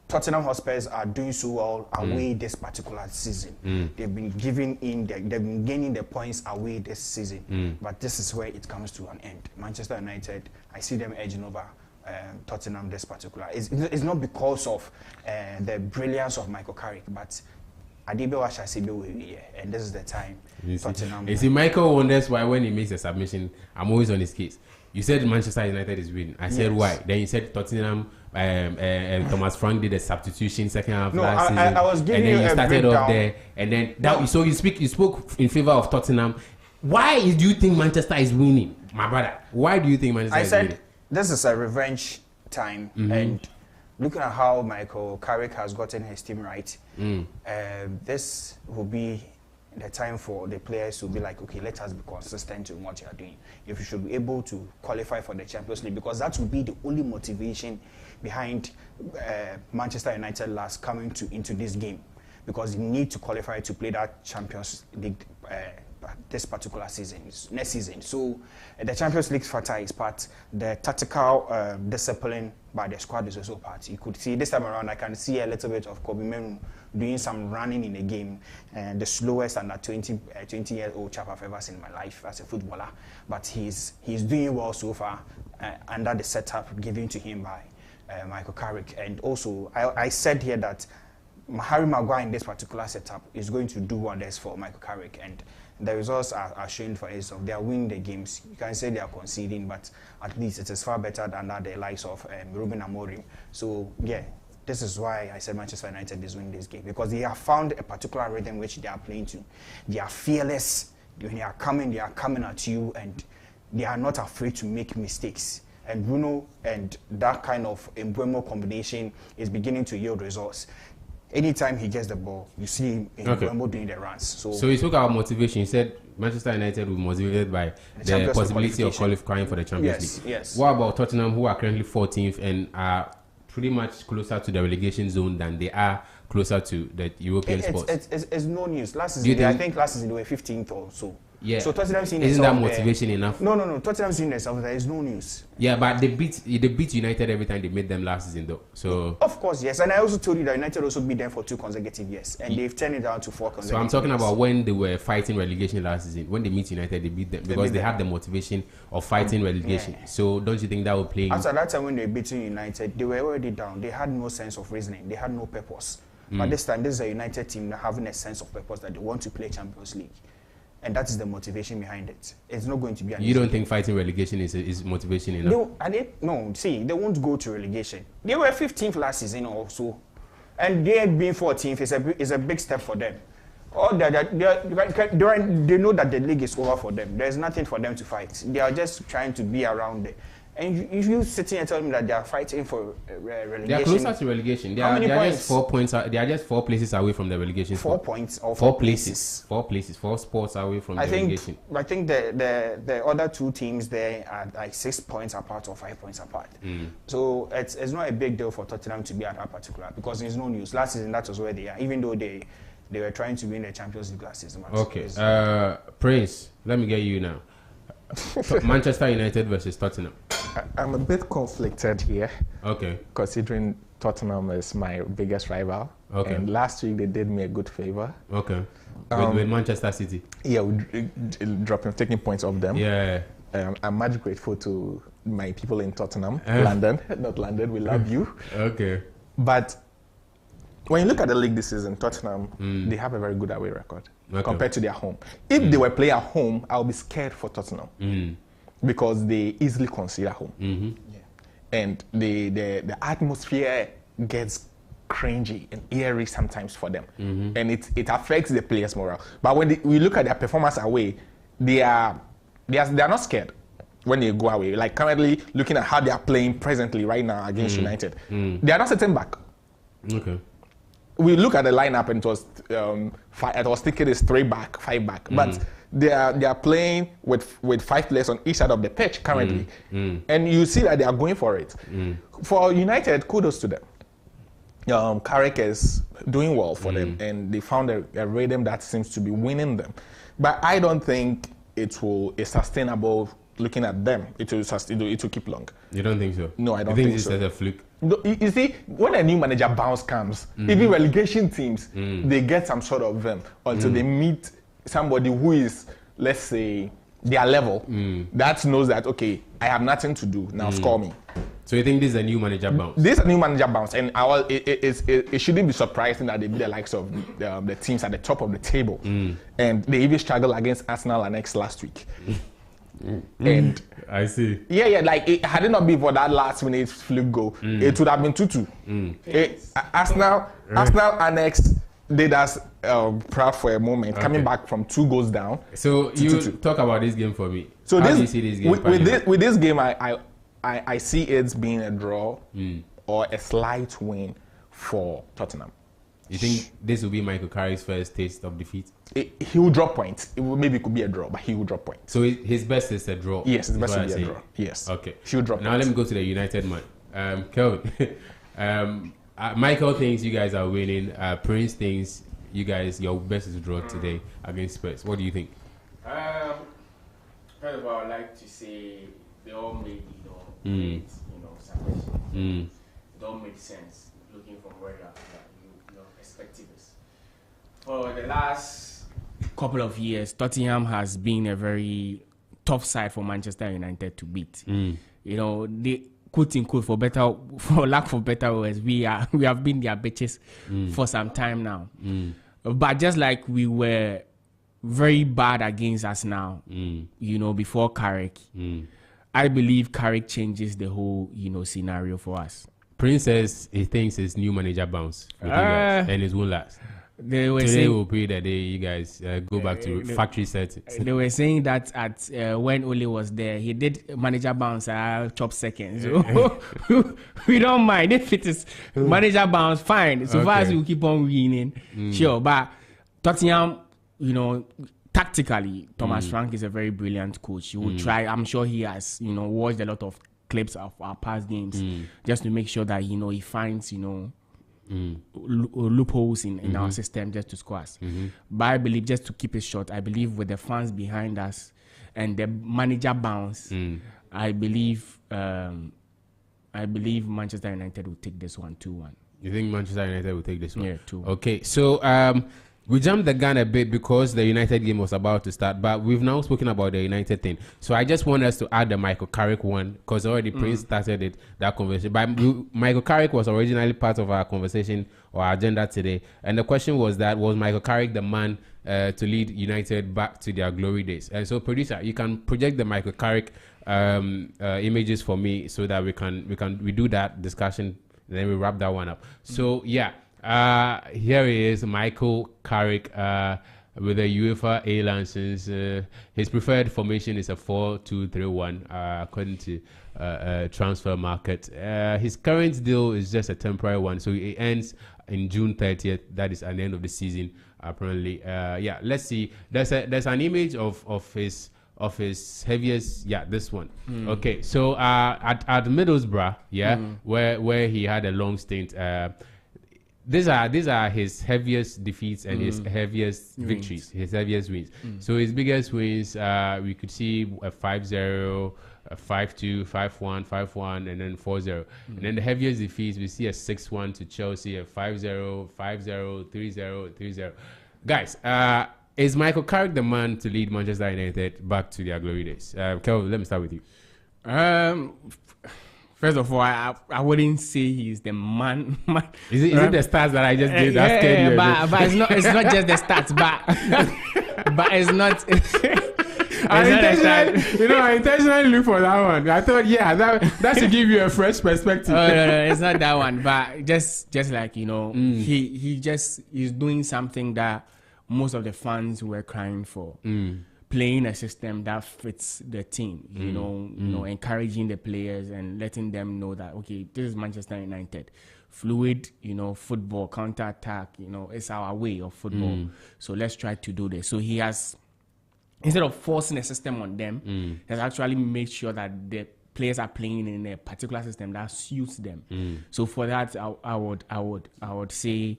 Tottenham Hotspurs are doing so well away this particular season. They've been gaining the points away this season. But this is where it comes to an end. Manchester United, I see them edging over Tottenham this particular. It's not because of the brilliance of Michael Carrick, but Adibe Washa and this is the time. Tottenham. You see, Michael wonders why when he makes a submission, I'm always on his case. You said Manchester United is winning. I said why. Then you said Tottenham. Thomas Frank did a substitution second half last season. I was giving you a breakdown. And then you started off there, and then that. So you spoke in favor of Tottenham. Why do you think Manchester is winning, my brother? Why do you think Manchester is winning? I said this is a revenge time, and looking at how Michael Carrick has gotten his team right, this will be the time for the players to be like, okay, let us be consistent in what you are doing. If you should be able to qualify for the Champions League, because that will be the only motivation behind Manchester United last coming into this game, because you need to qualify to play that Champions League this particular season, next season. So the Champions League factor is part. The tactical discipline by the squad is also part. You could see this time around, I can see a little bit of Kobe Menu doing some running in the game, and the slowest under 20-year-old chap I've ever seen in my life as a footballer. But he's doing well so far under the setup given to him by Michael Carrick. And also, I said here that Harry Maguire in this particular setup is going to do wonders for Michael Carrick, and the results are showing for us. They are winning the games. You can say they are conceding, but at least it is far better than the likes of Ruben Amorim. So yeah, this is why I said Manchester United is winning this game, because they have found a particular rhythm which they are playing to. They are fearless. When they are coming at you, and they are not afraid to make mistakes. And Bruno and that kind of Mbeumo combination is beginning to yield results. Anytime he gets the ball, you see him Mbeumo doing the runs. So he spoke about motivation. He said Manchester United will be motivated by the possibility of qualifying for the Champions League. Yes. What about Tottenham, who are currently 14th and are pretty much closer to the relegation zone than they are closer to the European spots? It's no news. Last season, I think last season they were 15th or so. Yeah. So Tottenham seeing isn't that motivation enough? No. Tottenham seeing themselves, there is no news. Yeah, but they beat United every time they made them last season, though. So of course, yes. And I also told you that United also beat them for 2 consecutive years, and they've turned it down to 4 consecutive. So I'm talking years. about when they were fighting relegation last season. When they meet United, they beat them because they had the motivation of fighting relegation. Yeah. So don't you think that will play? After that time when they beat United, they were already down. They had no sense of reasoning. They had no purpose. But this time, this is a United team having a sense of purpose that they want to play Champions League. and that is the motivation behind it. It's not going to be an You don't think fighting relegation is motivation enough? No, see, they won't go to relegation. They were 15th last season also, and they being 14th is a big step for them. They know that the league is over for them. There's nothing for them to fight. They are just trying to be around there. And if you sitting and tell me that they are fighting for relegation, they are closer to relegation. They are just 4 points. They are just 4 places away from the relegation. 4 points or 4 places. 4 places. 4 spots away from the relegation. I think the other 2 teams there are like 6 points apart or 5 points apart. So it's not a big deal for Tottenham to be at that particular, because there's no news. Last season that was where they are, even though they were trying to win the Champions League last season. Okay, Prince, let me get you now. Manchester United versus Tottenham. I'm a bit conflicted here. Okay. Considering Tottenham is my biggest rival. Okay. And last week they did me a good favor. Okay. With Manchester City. Yeah, taking points off them. Yeah. I'm much grateful to my people in Tottenham, London, not London. We love you. Okay. But when you look at the league this season, Tottenham, they have a very good away record compared to their home. If they were playing at home, I'll be scared for Tottenham because they easily concede at home. And the atmosphere gets cringy and eerie sometimes for them. And it affects the players' morale. But when we look at their performance away, they are not scared when they go away. Like currently, looking at how they are playing presently right now against United, they are not sitting back. Okay. We look at the lineup and it was I was thinking it's 3 back, 5 back, but they are playing with 5 players on each side of the pitch currently, and you see that they are going for it. For United, kudos to them. Carrick is doing well for them, and they found a rhythm that seems to be winning them. But I don't think it's sustainable. Looking at them, it will keep long. You don't think so? No, I don't think think so. so. You think it's a fluke? No, you see, when a new manager bounce comes, even relegation teams, they get some sort of until they meet somebody who is, let's say, their level, that knows that, okay, I have nothing to do, now score me. So you think this is a new manager bounce? This is a new manager bounce, and it shouldn't be surprising that they be the likes of the teams at the top of the table. And they even struggled against Arsenal and X last week. And I see. Yeah, like had it not been for that last minute fluke goal, it would have been 2-2. Arsenal Annex did us proud for a moment, coming back from 2 goals down. So you 2-2. Talk about this game for me. So how do you see this game? With this game, I see it being a draw or a slight win for Tottenham. You think this will be Michael Carrick's first taste of defeat? He will drop points. Maybe it could be a draw, but he will drop points. So his best is a draw? Yes, his best will be a draw. Yes. Okay. He will drop now points. Let me go to the United man. Kelvin, Michael thinks you guys are winning. Prince thinks your best is a draw today against Spurs. What do you think? First of all, I'd like to say they all made submission. It all made sense looking from where your perspective is. For the last couple of years, Tottenham has been a very tough side for Manchester United to beat. They quote unquote for lack of better words, we have been their bitches for some time now. But just like we were very bad against us now, before Carrick, I believe Carrick changes the whole scenario for us. Prince says he thinks his new manager bounce with you guys, and it won't last. Today will be the day you guys go back to factory settings. They were saying that at when Ole was there, he did manager bounce, chop seconds. So we don't mind if it is manager bounce, fine. So far as we keep on winning, sure. But Tottenham, tactically, Thomas Frank is a very brilliant coach. He will try. I'm sure he has, watched a lot of clips of our past games just to make sure that he finds loopholes in our system just to score us. But I believe, just to keep it short, I believe with the fans behind us and the manager bounce, I believe Manchester United will take this one 2-1. You think Manchester United will take this one? Yeah, 2-1. Okay, so we jumped the gun a bit because the United game was about to start, but we've now spoken about the United thing. So I just want us to add the Michael Carrick one, because already Prince started that conversation. But Michael Carrick was originally part of our conversation our agenda today. And the question was was Michael Carrick the man to lead United back to their glory days? And so, producer, you can project the Michael Carrick images for me so that we do that discussion and then we wrap that one up. So here he is, Michael Carrick, with the UEFA A license. His preferred formation is a 4-2-3-1 according to Transfer Market. His current deal is just a temporary one, so it ends in June 30th. That is at the end of the season, apparently. Let's see. There's an image of his heaviest, this one. Okay, so at Middlesbrough, where he had a long stint. These are his heaviest defeats and his heaviest victories, his heaviest wins. So his biggest wins, we could see a 5-0, a 5-2, 5-1, 5-1, and then 4-0. And then the heaviest defeats, we see a 6-1 to Chelsea, a 5-0, 5-0, 3-0, 3-0. Guys, is Michael Carrick the man to lead Manchester United back to their glory days? Kelvin, let me start with you. First of all, I wouldn't say he's the man. Is it the stats that I just gave? But it's not just the stats, but it's not. I intentionally look for that one. I thought, that should give you a fresh perspective. Oh, no, it's not that one. But just like he is doing something that most of the fans were crying for. Playing a system that fits the team, encouraging the players and letting them know that, okay, this is Manchester United. Fluid, football, counter-attack, it's our way of football. So let's try to do this. So he has, instead of forcing a system on them, he has actually made sure that the players are playing in a particular system that suits them. So for that, I would say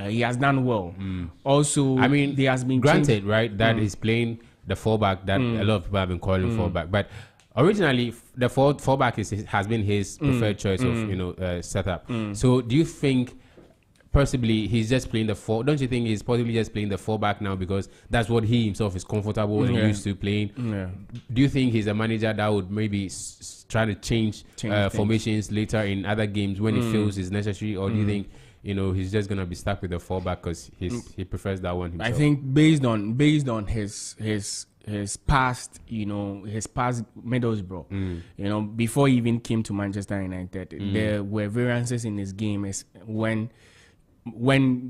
he has done well. Also, I mean, there has been granted, right, that he's playing the fullback that a lot of people have been calling fullback, but originally the fullback has been his preferred choice of setup. So do you think possibly he's just playing the four? Don't you think he's possibly just playing the fullback now because that's what he himself is comfortable and used to playing? Do you think he's a manager that would maybe try to change formations later in other games when he feels is necessary, or do you think he's just gonna be stuck with the fullback because he prefers that one himself? I think based on his past, his past Middlesbrough, before he even came to Manchester United, there were variances in his game. Is when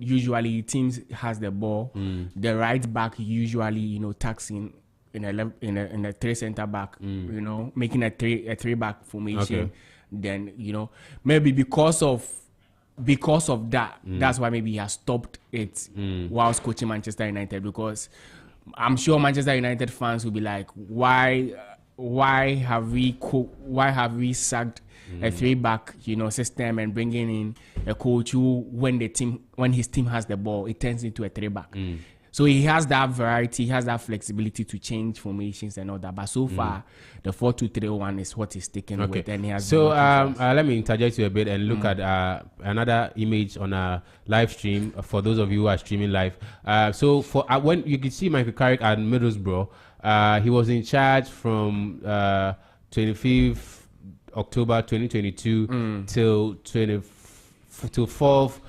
usually teams has the ball, the right back usually tucks in a three center back, making a three back formation. Okay. Then maybe because of that, that's why maybe he has stopped it whilst coaching Manchester United, because I'm sure Manchester United fans will be like, why have we sacked a three-back system and bringing in a coach who when his team has the ball, it turns into a three-back. So he has that variety, he has that flexibility to change formations and all that. But so far, the 4-2-3-1 is what he's sticking with, and he has. So let me interject you a bit and look at another image on a live stream for those of you who are streaming live. So for when you can see Michael Carrick at Middlesbrough, he was in charge from 25th October 2022 till 4th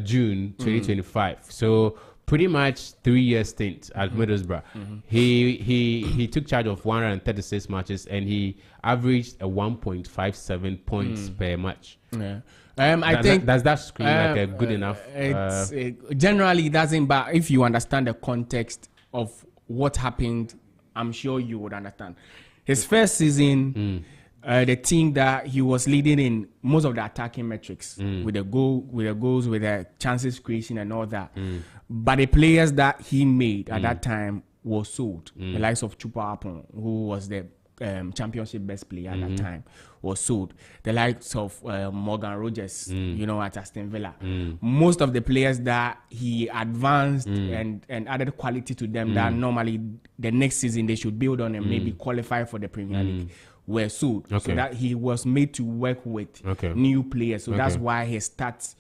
June 2025. So pretty much 3 year stint at Middlesbrough. He took charge of 136 matches and he averaged a 1.57 points per match. I think does that scream like a good enough? Generally it doesn't, but if you understand the context of what happened, I'm sure you would understand. His first season, the team that he was leading in most of the attacking metrics with the goals, with the chances creation and all that. But the players that he made at that time were sold. The likes of Chupa Apon, who was the championship best player at that time, was sold. The likes of Morgan Rogers, at Aston Villa. Most of the players that he advanced and added quality to them that normally the next season they should build on and maybe qualify for the Premier League were sold. So that he was made to work with new players. So that's why his stats,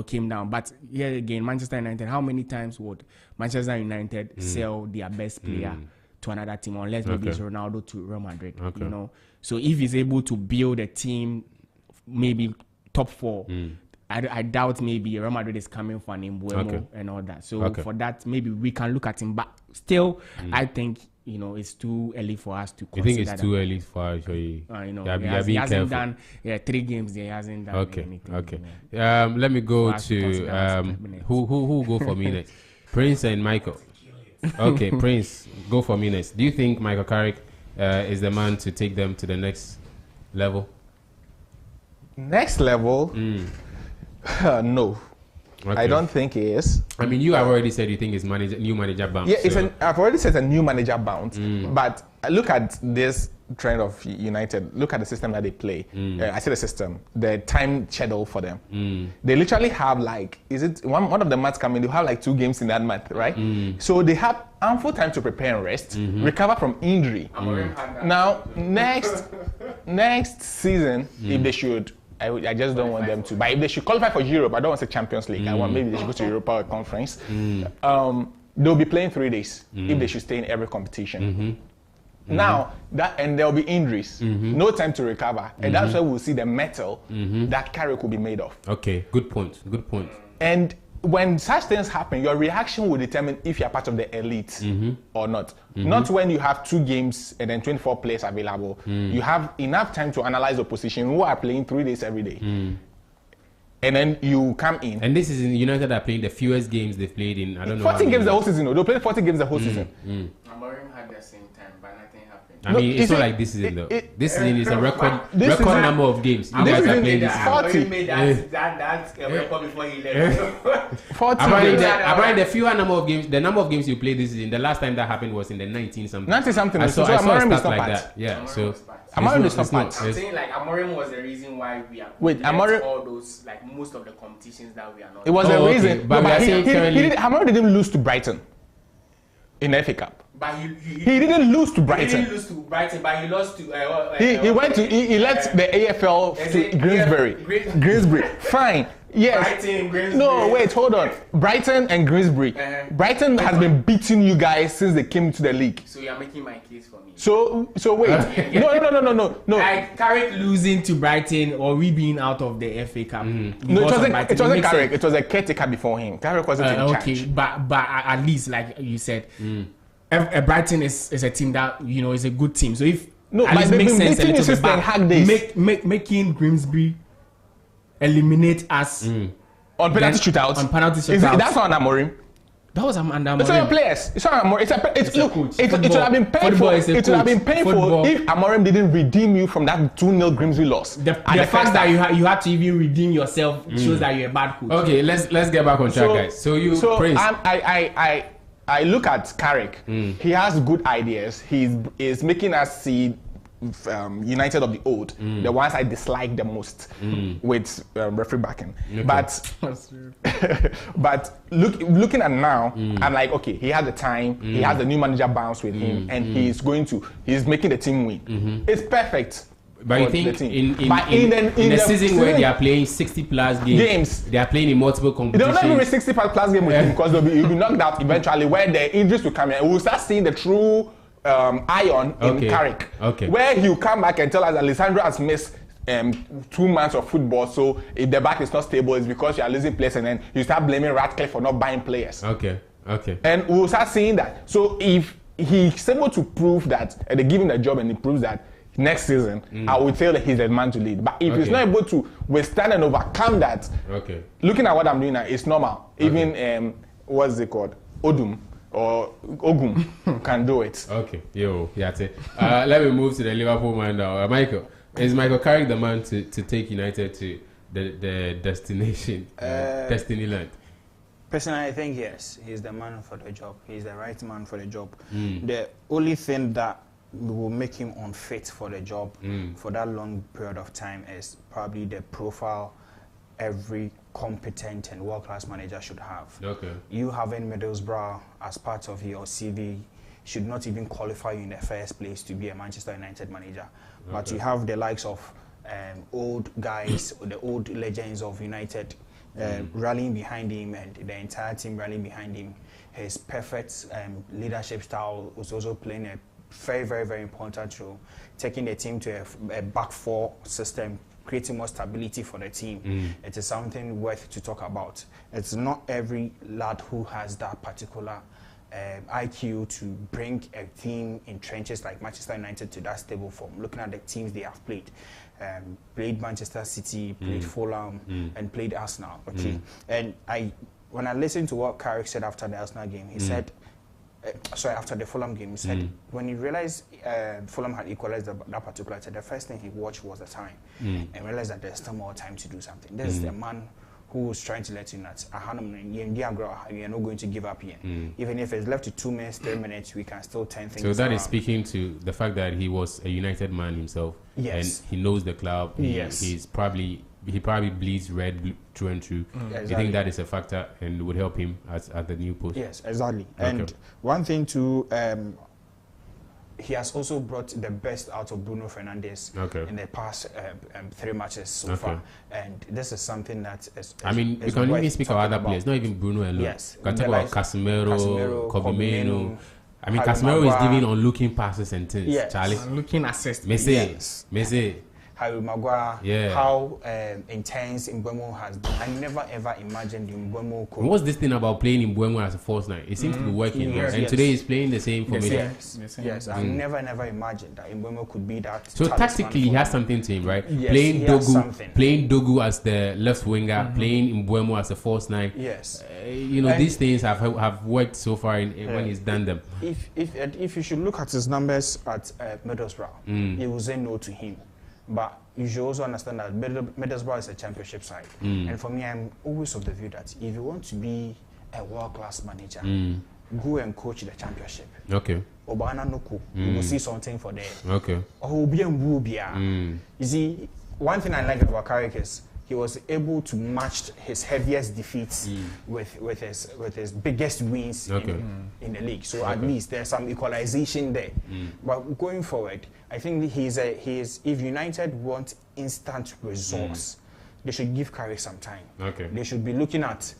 came down. But here again, Manchester United, how many times would Manchester United sell their best player to another team, unless maybe it's Ronaldo to Real Madrid? So if he's able to build a team, maybe top four, I doubt maybe Real Madrid is coming for an Mbeumo and all that. So for that, maybe we can look at him. But still, I think, it's too early for us to consider. You think it's too early for us? He hasn't done 3 games. He hasn't done anything. Okay. Let me go to who go for me next? Prince and Michael. Okay, Prince, go for me next. Do you think Michael Carrick is the man to take them to the next level? Next level? No. Okay. I don't think he is. I mean, you have already said you think it's new manager bounce. Yeah, I've already said a new manager bounce. But look at this trend of United. Look at the system that they play. I say the system, the time schedule for them. They literally have one of the months coming, they have 2 games in that month, right? So they have ample time to prepare and rest, recover from injury. Now, next season, if they should, I just don't want them to. But if they should qualify for Europe, I don't want to say Champions League. I want maybe they should go to Europa Conference. They'll be playing 3 days if they should stay in every competition. Now and there'll be injuries, no time to recover, and that's where we'll see the metal that Carrick will be made of. Okay, good point. And when such things happen, your reaction will determine if you're part of the elite or not. Not when you have 2 games and then 24 players available. You have enough time to analyze the opposition who are playing 3 days every day. And then you come in. And this is in United are playing the fewest games they've played in, I don't know. 40 games the whole season. They'll play 40 games the whole season. Amorim had the same time, but nothing happened. I mean, it's not like this season though. This season is a record number of games. You guys are playing this season. 40. Made that record before he left. 40 Apparently, the number of games you played this season, the last time that happened was in the 19-something. 90-something. I saw a Amorim stat like that. Yeah, so Amorim is not part. I'm saying Amorim was the reason why we are Amorim, all those most of the competitions that we are not. It was the reason, but Amorim didn't lose to Brighton in the FA Cup. But he didn't lose to Brighton. He didn't lose to Brighton, but he lost to. He left the AFL to Grimsbury. Fine. Yes. Brighton, no, wait, hold on. Brighton and Grimsbury. Brighton has been beating you guys since they came to the league. So you are making my case for me. So wait. No. Like Carrick losing to Brighton or we being out of the FA Cup. No, it wasn't Carrick. It was a caretaker before him. Carrick wasn't in charge. Okay, but at least like you said, Brighton is a team that is a good team. So if but makes sense a little bit back, making Grimsbury eliminate us on penalty shootouts. That's not an Amorim. That was under Amorim. It's not your players. It's not Amorim. It would have been painful. It would have been painful if Amorim didn't redeem you from that 2-0 Grimsby loss. The fact that you had to even redeem yourself shows that you're a bad coach. Okay, let's get back on track, guys. So Prince. I look at Carrick. He has good ideas. He is making us see United of the old, the ones I dislike the most, with referee backing. Okay. But looking at now, I'm like, okay, he has the time, he has the new manager bounce with him, and he's making the team win. It's perfect. But you think in a season where they are playing 60+ games, they are playing in multiple competitions. They'll not even 60+ game with him because you'll be knocked out eventually where the injuries will come in. We'll start seeing the true iron in Carrick, where he'll come back and tell us Alessandro has missed 2 months of football, so if the back is not stable, it's because you are losing players, and then you start blaming Ratcliffe for not buying players. Okay. And we'll start seeing that. So if he's able to prove that, and they give him the job and he proves that, next season, I would say that he's the man to lead. But if he's not able to withstand and overcome that, looking at what I'm doing now, it's normal. Even, what's it called? Odum or Ogum can do it. Okay, that's it. Let me move to the Liverpool man now. Michael, is Michael Carrick the man to take United to the destination, Destiny Land? Personally, I think yes, he's the man for the job. He's the right man for the job. The only thing that will make him unfit for the job for that long period of time is probably the profile every competent and world-class manager should have. You having Middlesbrough as part of your CV should not even qualify you in the first place to be a Manchester United manager. But you have the likes of old guys, or the old legends of United rallying behind him, and the entire team rallying behind him. His perfect leadership style was also playing a very, very, very important role, taking the team to a back 4 system, creating more stability for the team. It is something worth to talk about. It's not every lad who has that particular IQ to bring a team in trenches like Manchester United to that stable form. Looking at the teams they have played Manchester City, played Fulham, and played Arsenal. Okay, and when I listened to what Carrick said after the Arsenal game, he said, after the Fulham game, he said when he realized Fulham had equalized that particular time, the first thing he watched was the time, and realized that there's still more time to do something. This is the man who was trying to let you know that we are not going to give up here. Even if it's left to 2 minutes, 3 minutes, we can still turn things around. So that is speaking to the fact that he was a United man himself. Yes. And he knows the club. He probably bleeds red through and through. Exactly. You think that is a factor and would help him at the new post? Yes, exactly. Okay. And one thing too, he has also brought the best out of Bruno Fernandes in the past 3 matches so far, and this is something that is. I mean, we can even speak about other players, not even Bruno alone. Yes, we can talk about Casemiro, Kobe Mainoo. I mean, Casemiro is giving on looking passes and things. Yes. Charlie, looking assist. Messi. Harry Maguire, how intense Mbeumo has been. I never ever imagined Mbeumo could. What's this thing about playing Mbeumo as a false nine? It seems to be working, and today he's playing the same formation. Yes. I never imagined that Mbeumo could be that. So tactically, he has something to him, right? Yes, playing Dogu as the left winger, playing Mbeumo as a false nine. Yes. These things have worked so far when he's done them. If you should look at his numbers at Middlesbrough, he will say no to him. But you should also understand that Middlesbrough is a championship side. And for me, I'm always of the view that if you want to be a world-class manager, go and coach the championship. Okay. Obana Noko, you will see something for there. Okay. You see, one thing I like about Carrick is he was able to match his heaviest defeats with his biggest wins in the league. So at least there's some equalization there. But going forward, I think if United want instant results, they should give Carrick some time. They should be looking at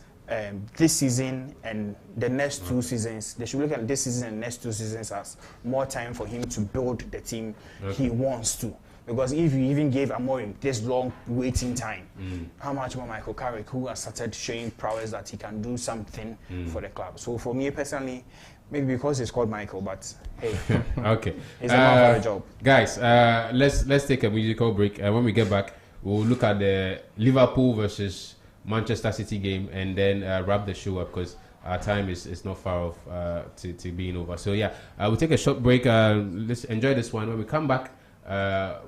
this season and the next 2 seasons. They should look at this season and next 2 seasons as more time for him to build the team he wants to. Because if you even gave Amorim this long waiting time, how much more Michael Carrick, who has started showing prowess that he can do something for the club. So for me personally, maybe because he's called Michael, but hey, he's a man for the job. Guys, let's take a musical break. When we get back, we'll look at the Liverpool versus Manchester City game and then wrap the show up because our time is not far off to being over. So yeah, we'll take a short break. Let's enjoy this one. When we come back,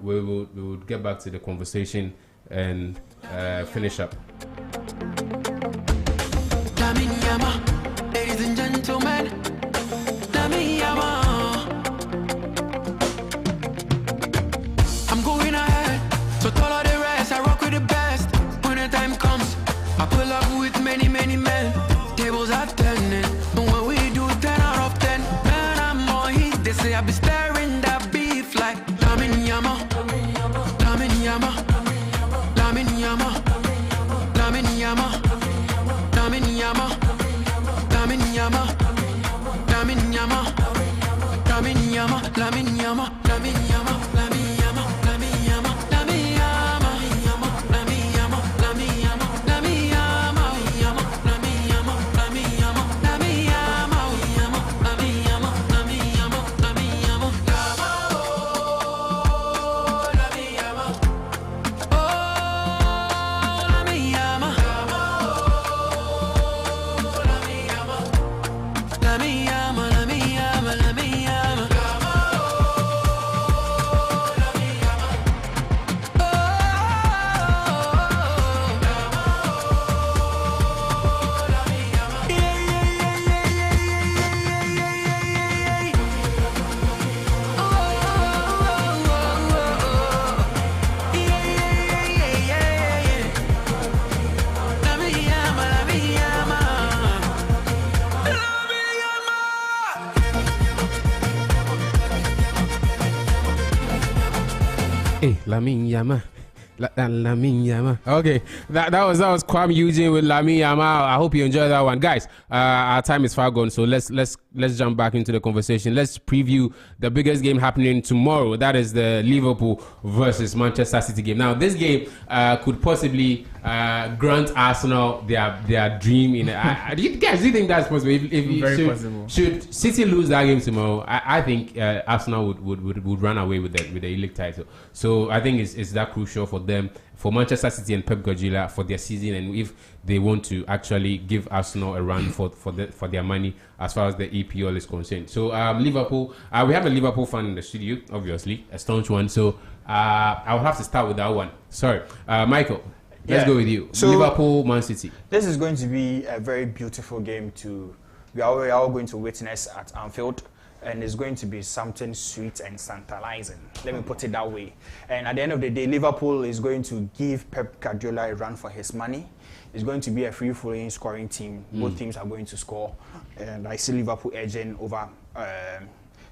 we will get back to the conversation and finish up. Ladies and gentlemen, I'm going ahead, so all of the rest, I rock with the best. When the time comes, I pull up with many men. Tables are turning, and when we do 10 out of 10, man, I'm more heat. They say I be staring that beef like Lamin Yama. Hey, Lamin Yama. Lamine Yamal. Okay, that was Kwame Eugene with Lamine Yamal. I hope you enjoyed that one, guys. Our time is far gone, so let's jump back into the conversation. Let's preview the biggest game happening tomorrow. That is the Liverpool versus Manchester City game. Now, this game could possibly grant Arsenal their dream. Do you think that's possible? Very possible. Should City lose that game tomorrow, I think Arsenal would run away with the league title. So I think it's that crucial for them, for Manchester City and Pep Guardiola, for their season, and if they want to actually give Arsenal a run for their money as far as the EPL is concerned. So Liverpool, we have a Liverpool fan in the studio, obviously, a staunch one. So I'll have to start with that one. Sorry, Michael. Let's go with you. So, Liverpool, Man City. This is going to be a very beautiful game we are all going to witness at Anfield, and it's going to be something sweet and tantalizing. Let me put it that way. And at the end of the day, Liverpool is going to give Pep Guardiola a run for his money. It's going to be a free-flowing scoring team. Both teams are going to score, and I see Liverpool edging over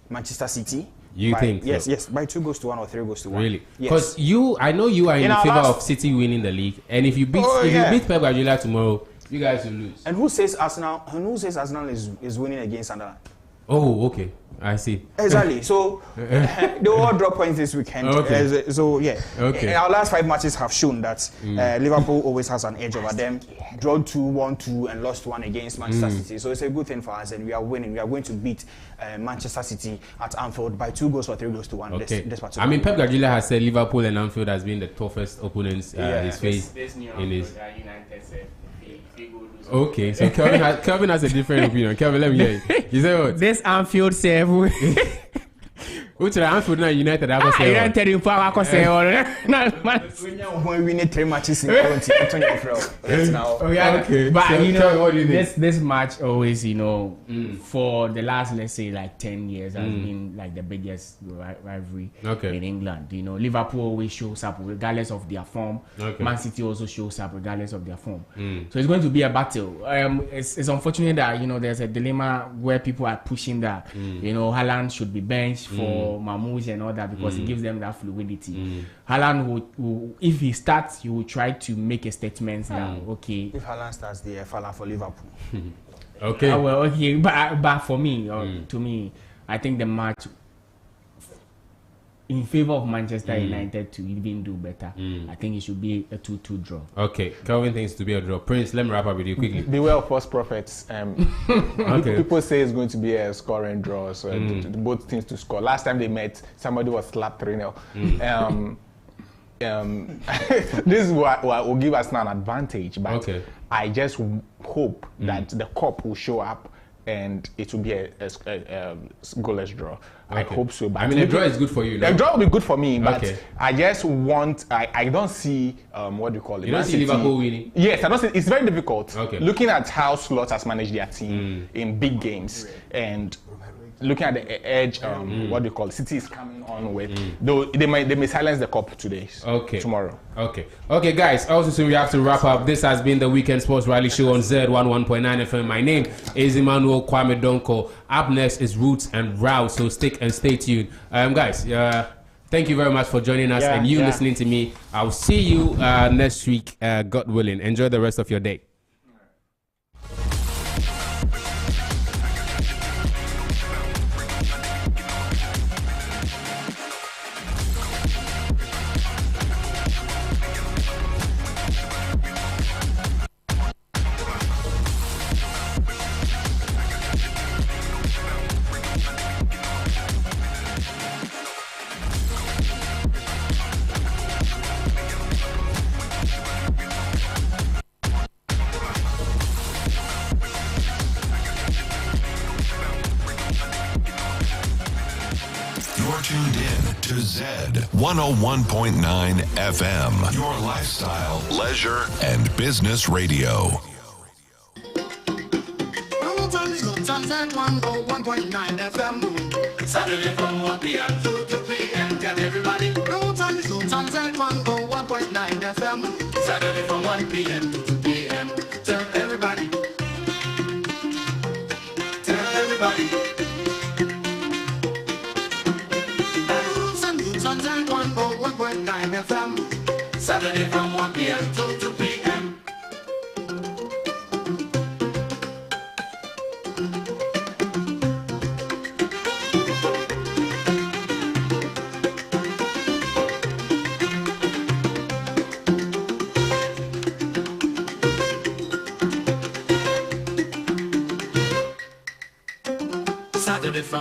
Manchester City. You think? Yes, so? Yes, by 2-1 or 3-1. Really? Yes. Because I know you are in favor of City winning the league, and if you beat Pep Guardiola tomorrow, you guys will lose. And who says Arsenal is winning against Sunderland? Oh, okay. I see. Exactly. So they all drop points this weekend. Okay. Okay. Our last 5 matches have shown that Liverpool always has an edge over them. Drawn 2-1-2 and lost 1 against Manchester City. So it's a good thing for us, and we are winning. We are going to beat Manchester City at Anfield by 2 goals or 3-1. Okay. This particular Pep Guardiola has said Liverpool and Anfield has been the toughest opponents he's faced in his. United said. Okay, so Kelvin has a different opinion. Kelvin, let me hear you. You say what? This Anfield say which Anfield now United I say United in power I say when we need 3 matches in okay. But so, what do you think? This match always, for the last, let's say, like 10 years has been like the biggest rivalry in England. Liverpool always shows up regardless of their form. Man City also shows up regardless of their form. So it's going to be a battle. It's unfortunate that there's a dilemma where people are pushing that Haaland should be benched for Mamouche and all that because it gives them that fluidity. Haaland will, if he starts, he will try to make a statement that if Haaland starts, the Haaland for Liverpool. Okay. But for me, to me, I think the match in favor of Manchester United to even do better. I think it should be a 2-2 draw. Okay, Kelvin thinks to be a draw. Prince, let me wrap up with you quickly. Beware of false prophets. People say it's going to be a scoring draw, so both teams to score. Last time they met, somebody was slapped 3-0. This is what will give us now an advantage, but I just hope that the Kop will show up and it will be a goalless draw. I hope so. But the draw is good for you. The draw will be good for me, but I just want. I don't see what do you call it? You don't see Liverpool winning. Yes, I don't see. It's very difficult. Looking at how Slot has managed their team in big games and looking at the edge, what do you call it? City is coming on with. Though they may silence the Kop today. Tomorrow. Okay, guys. Also, soon we have to wrap up. This has been the Weekend Sports Rally Show on Z11.9 FM. My name is Emmanuel Kwame Donko. Up next is Roots and Rouse. So stick and stay tuned, guys. Thank you very much for joining us and listening to me. I'll see you next week, God willing. Enjoy the rest of your day. Tuned in to Z 101.9 FM, your lifestyle, leisure, and business radio. Saturday from 1 p.m. to 2 p.m. Tell everybody. No time is no time. Z101.9 FM. Saturday from 1 p.m. to 2 p.m. Tell everybody. Tell everybody. Saturday from 1 p.m. to 2 p.m. Saturday from